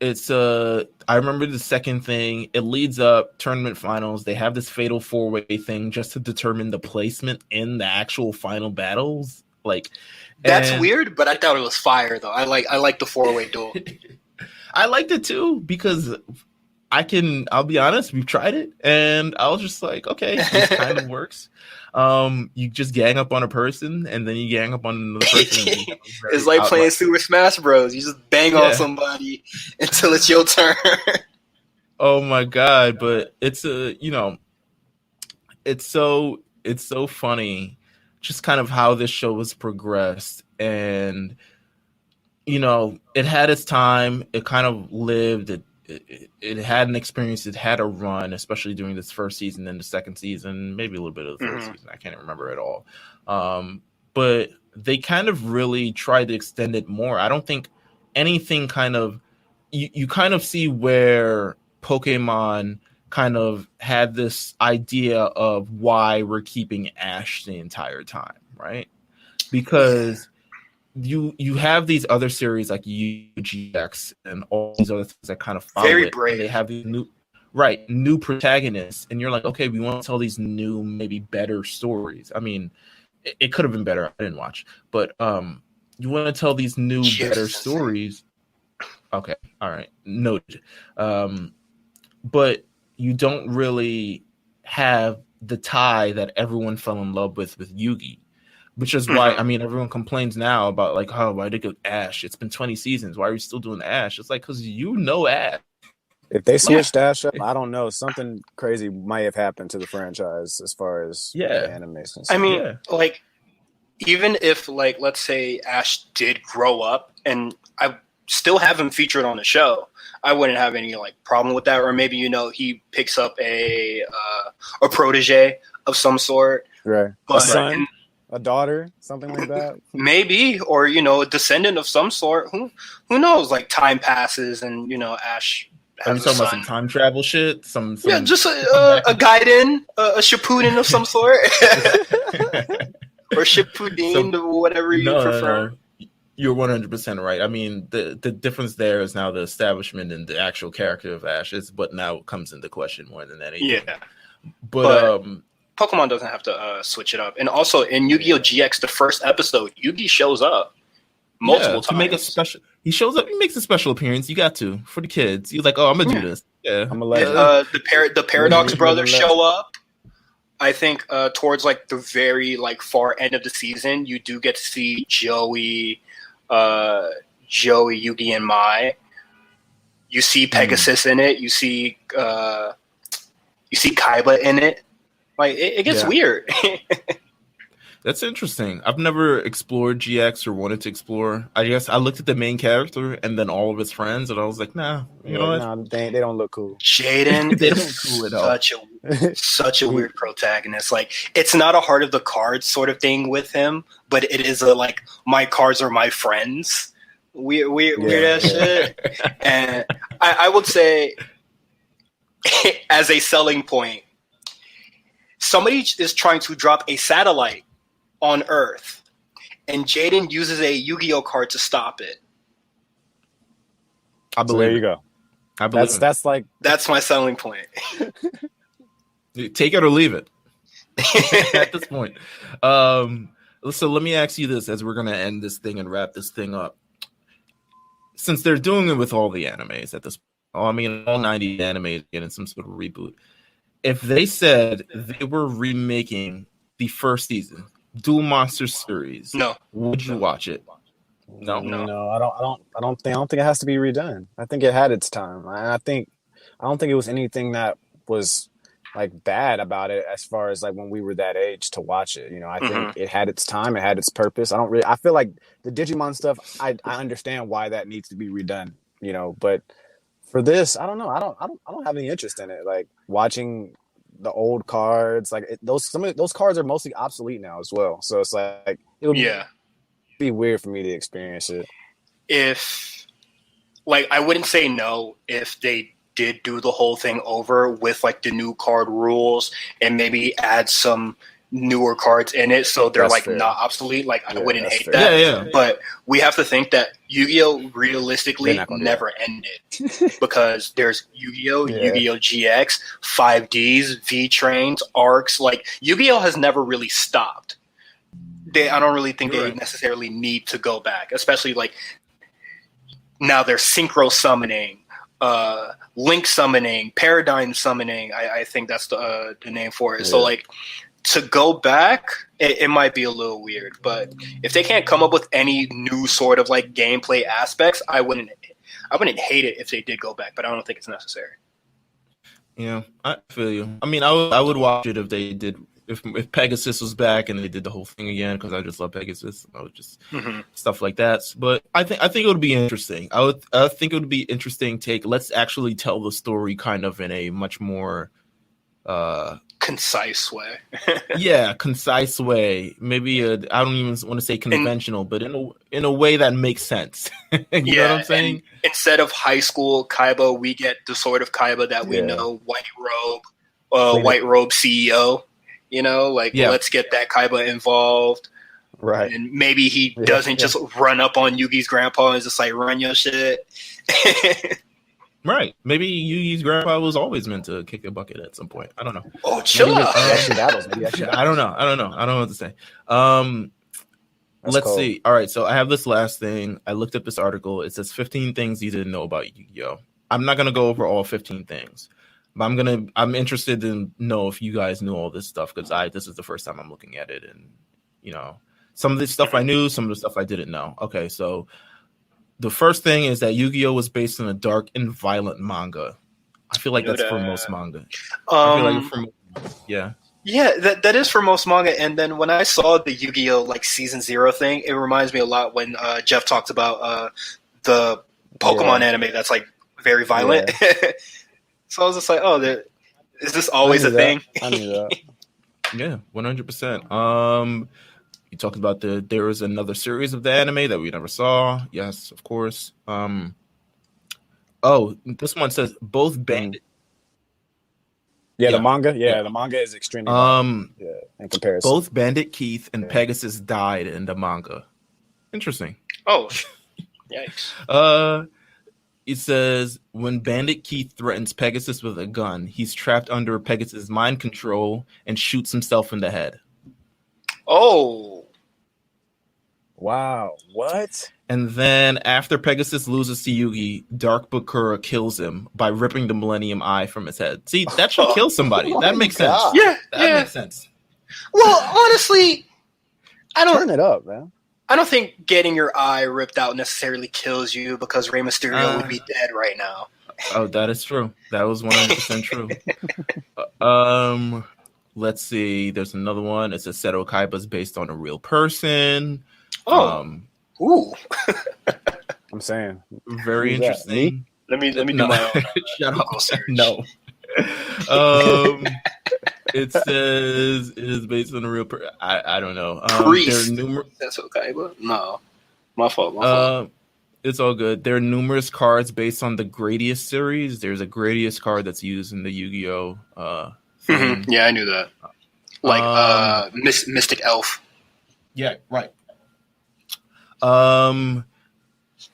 [SPEAKER 1] it's I remember the second thing. It leads up tournament finals. They have this fatal 4-way thing just to determine the placement in the actual final battles. Like,
[SPEAKER 3] that's weird, but I thought it was fire though. I like the 4-way duel.
[SPEAKER 1] I liked it too, because I'll be honest, we've tried it and I was just like, okay, this kind of works. You just gang up on a person and then you gang up on another person.
[SPEAKER 3] It's like playing Super Smash Bros. You just bang on somebody until it's your turn.
[SPEAKER 1] Oh my god! But it's it's so funny, just kind of how this show has progressed. And it had its time. It kind of lived. It had an experience. It had a run, especially during this first season and the second season, maybe a little bit of the third season. I can't remember at all. But they kind of really tried to extend it more. I don't think anything kind of you kind of see where Pokemon kind of had this idea of why we're keeping Ash the entire time, right? Because you have these other series like UGX and all these other things that kind of follow
[SPEAKER 3] very
[SPEAKER 1] it.
[SPEAKER 3] brave.
[SPEAKER 1] They have these new protagonists, and you're like, okay, we want to tell these new, maybe better stories. I mean, it could have been better. I didn't watch, but you want to tell these new, better stories. Okay, all right, noted. But you don't really have the tie that everyone fell in love with Yugi. Which is why, I mean, everyone complains now about, like, oh, why did it go Ash? It's been 20 seasons. Why are we still doing Ash? It's like, because Ash.
[SPEAKER 2] If they switched Ash up, I don't know. Something crazy might have happened to the franchise as far as the animation.
[SPEAKER 3] I mean, like, even if, like, let's say Ash did grow up, and still have him featured on the show, I wouldn't have any like problem with that. Or maybe he picks up a protege of some sort,
[SPEAKER 2] right?
[SPEAKER 3] But,
[SPEAKER 2] a son, a daughter, something like that.
[SPEAKER 3] Maybe, or a descendant of some sort. Who knows? Like time passes, and Ash.
[SPEAKER 1] Are you talking about some time travel shit? Some
[SPEAKER 3] just a Gaiden, a Shippuden of some sort, or Shippuden, whatever you prefer.
[SPEAKER 1] No. You're 100% right. I mean, the difference there is now the establishment and the actual character of Ash is what now comes into question more than anything.
[SPEAKER 3] Yeah, but Pokemon doesn't have to switch it up. And also in Yu-Gi-Oh! GX, the first episode, Yugi shows up multiple times.
[SPEAKER 1] To make a special, he shows up. He makes a special appearance. You got to for the kids. He's like, "Oh, I'm gonna do this." Yeah,
[SPEAKER 2] I'm gonna let
[SPEAKER 3] the Paradox brothers show up. I think towards like the very like far end of the season, you do get to see Joey, Yugi, and Mai. You see Pegasus in it. You see Kaiba in it. Like it gets weird.
[SPEAKER 1] That's interesting. I've never explored GX or wanted to explore. I guess I looked at the main character and then all of his friends, and I was like, nah, you know what?
[SPEAKER 2] Nah, they don't look cool.
[SPEAKER 3] Jaden
[SPEAKER 1] they don't look cool at all.
[SPEAKER 3] Such a weird protagonist. Like, it's not a heart of the cards sort of thing with him, but it is a like, my cards are my friends. Weird ass shit. And I would say, as a selling point, somebody is trying to drop a satellite on Earth, and Jaden uses a Yu-Gi-Oh card to stop it.
[SPEAKER 1] I believe.
[SPEAKER 2] So there you go.
[SPEAKER 1] I believe
[SPEAKER 3] that's my selling point.
[SPEAKER 1] Take it or leave it. At this point, so let me ask you this: as we're gonna end this thing and wrap this thing up, since they're doing it with all the animes at this, all 90 animes getting some sort of reboot. If they said they were remaking the first season, Duel Monsters series, would you watch it? No,
[SPEAKER 2] I don't think it has to be redone. I think it had its time. I don't think it was anything that was like bad about it as far as like when we were that age to watch it. I think it had its time, it had its purpose. I feel like the Digimon stuff, I understand why that needs to be redone, but for this, I don't know. I don't have any interest in it. Like watching the old cards, like some of those cards are mostly obsolete now as well. So it's like it would be weird for me to experience it.
[SPEAKER 3] If like I wouldn't say no if they did do the whole thing over with like the new card rules and maybe add some newer cards in it so they're like not obsolete. Like I wouldn't hate that.
[SPEAKER 1] Yeah.
[SPEAKER 3] But we have to think that Yu-Gi-Oh realistically never ended because there's Yu-Gi-Oh, Yu-Gi-Oh GX, 5Ds, V-Trains, ARCs. Like Yu-Gi-Oh has never really stopped. I don't really think they necessarily need to go back, especially like now they're synchro summoning, link summoning, paradigm summoning. I think that's the name for it. Yeah. So like to go back, it might be a little weird. But if they can't come up with any new sort of like gameplay aspects, I wouldn't hate it if they did go back. But I don't think it's necessary.
[SPEAKER 1] Yeah, I feel you. I mean, I would watch it if they did. If Pegasus was back and they did the whole thing again, because I just love Pegasus. I would just stuff like that. But I think it would be interesting. I think it would be interesting. Let's actually tell the story kind of in a much more
[SPEAKER 3] concise way.
[SPEAKER 1] Concise way. Maybe I don't even want to say conventional, but in a way that makes sense. You know what I'm saying?
[SPEAKER 3] Instead of high school Kaiba, we get the sort of Kaiba that we know, white robe CEO. Let's get that Kaiba involved.
[SPEAKER 2] Right.
[SPEAKER 3] And maybe he doesn't just run up on Yugi's grandpa and just like run your shit.
[SPEAKER 1] Right. Maybe Yugi's grandpa was always meant to kick a bucket at some point. I don't know.
[SPEAKER 3] Oh, chill out.
[SPEAKER 1] I don't know. I don't know what to say. Let's see. All right. So I have this last thing. I looked up this article. It says 15 things you didn't know about Yu-Gi-Oh! I'm not going to go over all 15 things. But I'm interested to know if you guys knew all this stuff because this is the first time I'm looking at it, and some of this stuff I knew, some of the stuff I didn't know. Okay, so the first thing is that Yu-Gi-Oh was based on a dark and violent manga. I feel like that's for most manga. Yeah,
[SPEAKER 3] that is for most manga. And then when I saw the Yu-Gi-Oh like season 0 thing, it reminds me a lot when Jeff talked about the Pokemon anime that's like very violent. Yeah. So I was just like, oh, is this always a thing?
[SPEAKER 2] I knew that.
[SPEAKER 1] Yeah, 100%. You talked about there was another series of the anime that we never saw. Yes, of course. This one says both Bandit.
[SPEAKER 2] The manga. The manga is extremely in comparison.
[SPEAKER 1] Both Bandit Keith and Pegasus died in the manga. Interesting.
[SPEAKER 3] Oh, yikes.
[SPEAKER 1] It says when Bandit Keith threatens Pegasus with a gun, he's trapped under Pegasus' mind control and shoots himself in the head.
[SPEAKER 3] Oh.
[SPEAKER 2] Wow. What?
[SPEAKER 1] And then after Pegasus loses to Yugi, Dark Bakura kills him by ripping the Millennium Eye from his head. See, that should kill somebody. That makes sense.
[SPEAKER 3] Yeah,
[SPEAKER 1] that makes sense.
[SPEAKER 3] Well, honestly,
[SPEAKER 2] turn it up, man.
[SPEAKER 3] I don't think getting your eye ripped out necessarily kills you because Rey Mysterio would be dead right now.
[SPEAKER 1] Oh, that is true. That was 100% true. Let's see. There's another one. It says Seto Kaiba's based on a real person.
[SPEAKER 3] Oh. Ooh.
[SPEAKER 2] I'm saying.
[SPEAKER 1] Very interesting.
[SPEAKER 3] Let me do my own.
[SPEAKER 1] Shut up. No. It says it is based on a real person. I don't know.
[SPEAKER 3] Priest. That's okay, but no. My fault.
[SPEAKER 1] It's all good. There are numerous cards based on the Gradius series. There's a Gradius card that's used in the Yu-Gi-Oh!
[SPEAKER 3] Yeah, I knew that. Like Mystic Elf.
[SPEAKER 1] Yeah, right.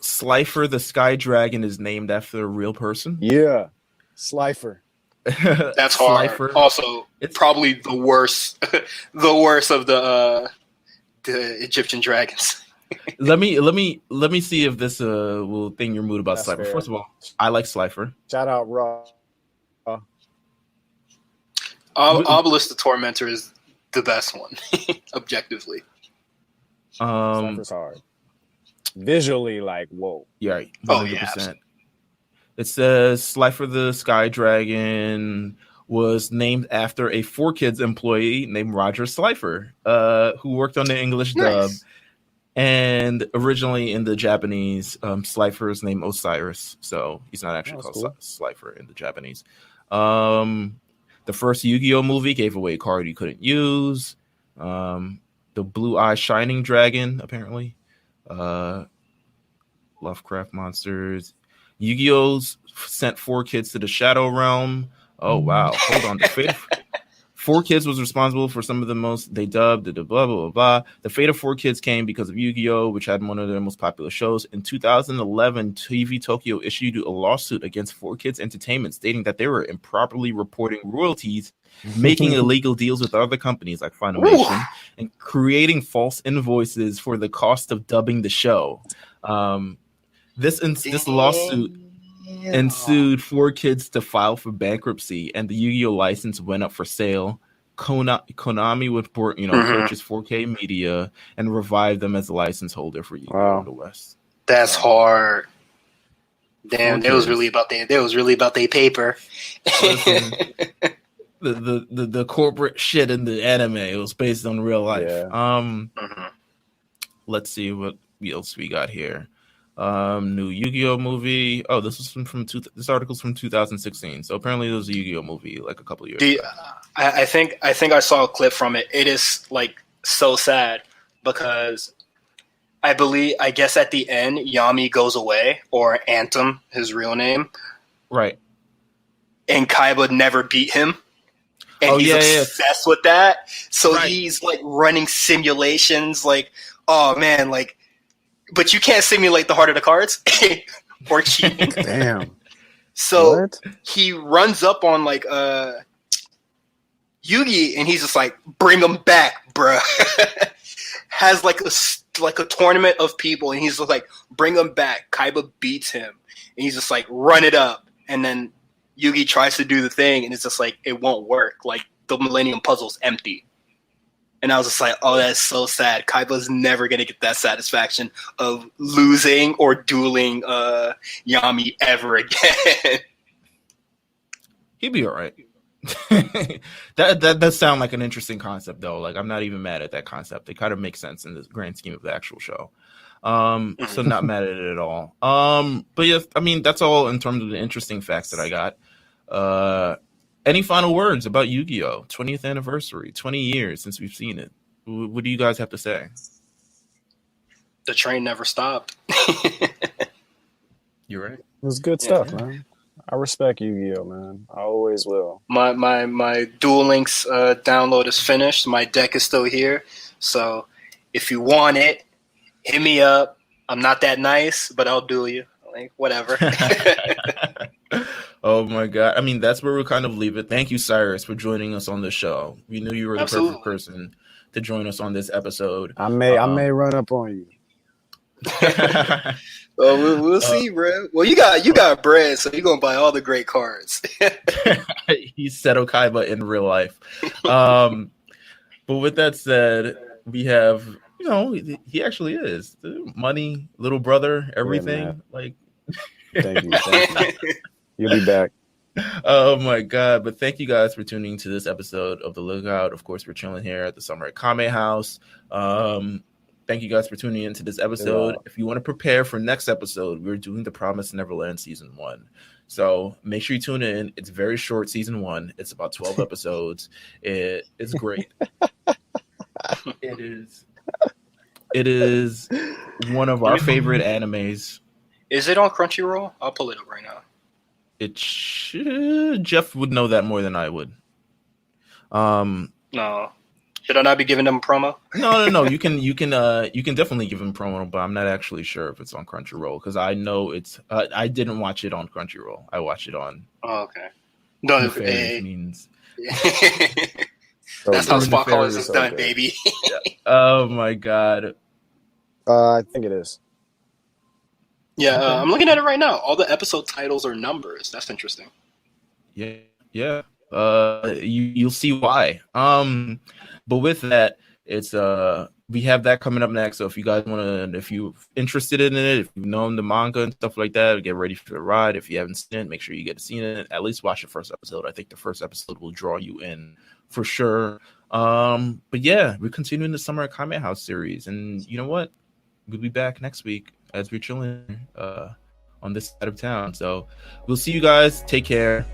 [SPEAKER 1] Slifer the Sky Dragon is named after a real person.
[SPEAKER 2] Yeah, Slifer.
[SPEAKER 3] That's hard. Slifer. Also, it's probably the worst of the Egyptian dragons.
[SPEAKER 1] let me see if this will thing your mood about Slifer. Fair. First of all, I like Slifer.
[SPEAKER 2] Shout out Raw.
[SPEAKER 3] Obelisk the Tormentor is the best one, objectively.
[SPEAKER 2] Slifer's hard. Visually, like, whoa.
[SPEAKER 1] Yeah, 100%. It says Slifer the Sky Dragon was named after a 4Kids employee named Roger Slifer, who worked on the English dub. And originally in the Japanese, Slifer is named Osiris, so he's not actually called Slifer in the Japanese. The first Yu-Gi-Oh movie gave away a card you couldn't use. The Blue Eye Shining Dragon, apparently. Lovecraft monsters. Yu-Gi-Oh's sent 4Kids to the Shadow Realm. Oh, wow. Hold on. The fate of 4Kids was responsible for some of the most they dubbed the blah, blah, blah, blah. The fate of 4Kids came because of Yu-Gi-Oh!, which had one of their most popular shows. In 2011, TV Tokyo issued a lawsuit against 4Kids Entertainment, stating that they were improperly reporting royalties, making illegal deals with other companies like Funimation, and creating false invoices for the cost of dubbing the show. This lawsuit ensued 4Kids to file for bankruptcy, and the Yu-Gi-Oh! License went up for sale. Konami would purchase 4K Media and revive them as a license holder for Yu-Gi-Oh! In the West.
[SPEAKER 3] That's hard. Damn, they was really about their paper.
[SPEAKER 1] The corporate shit in the anime, it was based on real life.
[SPEAKER 2] Yeah.
[SPEAKER 1] Let's see what else we got here. New Yu-Gi-Oh! Movie. Oh, this article's from 2016. So apparently there was a Yu-Gi-Oh! Movie like a couple of years ago.
[SPEAKER 3] I think I saw a clip from it. It is like so sad because I guess at the end Yami goes away, or Anthem, his real name.
[SPEAKER 1] Right.
[SPEAKER 3] And Kaiba never beat him. And he's obsessed with that. So he's like running simulations like, oh man, like, but you can't simulate the heart of the cards or cheating.
[SPEAKER 2] Damn.
[SPEAKER 3] So he runs up on like Yugi, and he's just like, "Bring him back, bruh." Has like a tournament of people, and he's just like, "Bring him back." Kaiba beats him, and he's just like, "Run it up," and then Yugi tries to do the thing, and it's just like it won't work. Like the Millennium Puzzle's empty. And I was just like, oh, that's so sad. Kaiba's never going to get that satisfaction of losing or dueling Yami ever again.
[SPEAKER 1] He'd be all right. That does sound like an interesting concept, though. Like, I'm not even mad at that concept. It kind of makes sense in the grand scheme of the actual show. So not mad at it at all. But yes, I mean, that's all in terms of the interesting facts that I got. Any final words about Yu-Gi-Oh! 20th anniversary, 20 years since we've seen it. What do you guys have to say?
[SPEAKER 3] The train never stopped.
[SPEAKER 1] You're right.
[SPEAKER 2] It was good stuff, man. I respect Yu-Gi-Oh, man. I always will.
[SPEAKER 3] My Duel Links download is finished. My deck is still here. So if you want it, hit me up. I'm not that nice, but I'll duel you. Like, whatever.
[SPEAKER 1] Oh my God. I mean, that's where we'll kind of leave it. Thank you, Cyrus, for joining us on the show. We knew you were the perfect person to join us on this episode.
[SPEAKER 2] I may run up on you.
[SPEAKER 3] Well, we'll see, bro. Well, you got bread, so you're gonna buy all the great cards.
[SPEAKER 1] He's Seto Kaiba in real life. But with that said, we have, he actually is money, little brother, everything.
[SPEAKER 2] Thank you. You'll be back.
[SPEAKER 1] Oh my God. But thank you guys for tuning to this episode of The Lookout. Of course, we're chilling here at the summer at Kame House. Thank you guys for tuning into this episode. If you want to prepare for next episode, we're doing The Promised Neverland Season 1. So make sure you tune in. It's very short, Season 1. It's about 12 episodes. It's great. It is one of our favorite animes.
[SPEAKER 3] Is it on Crunchyroll? I'll pull it up right now.
[SPEAKER 1] It should. Jeff would know that more than I would.
[SPEAKER 3] No. Should I not be giving them a promo?
[SPEAKER 1] No. You can definitely give him promo, but I'm not actually sure if it's on Crunchyroll because I know it's. I didn't watch it on Crunchyroll. I watched it on.
[SPEAKER 3] Oh, okay. No,
[SPEAKER 1] means.
[SPEAKER 3] That's how Spot Callers is done, baby.
[SPEAKER 1] Yeah. Oh my God.
[SPEAKER 2] I think it is.
[SPEAKER 3] Yeah, I'm looking at it right now. All the episode titles are numbers. That's interesting.
[SPEAKER 1] Yeah. You'll see why. But with that, it's we have that coming up next. So if you guys want to, if you're interested in it, if you've known the manga and stuff like that, get ready for the ride. If you haven't seen it, make sure you get to see it. At least watch the first episode. I think the first episode will draw you in for sure. But yeah, we're continuing the Summer at Kame House series, and you know what? We'll be back next week as we're chilling on this side of town. So we'll see you guys. Take care.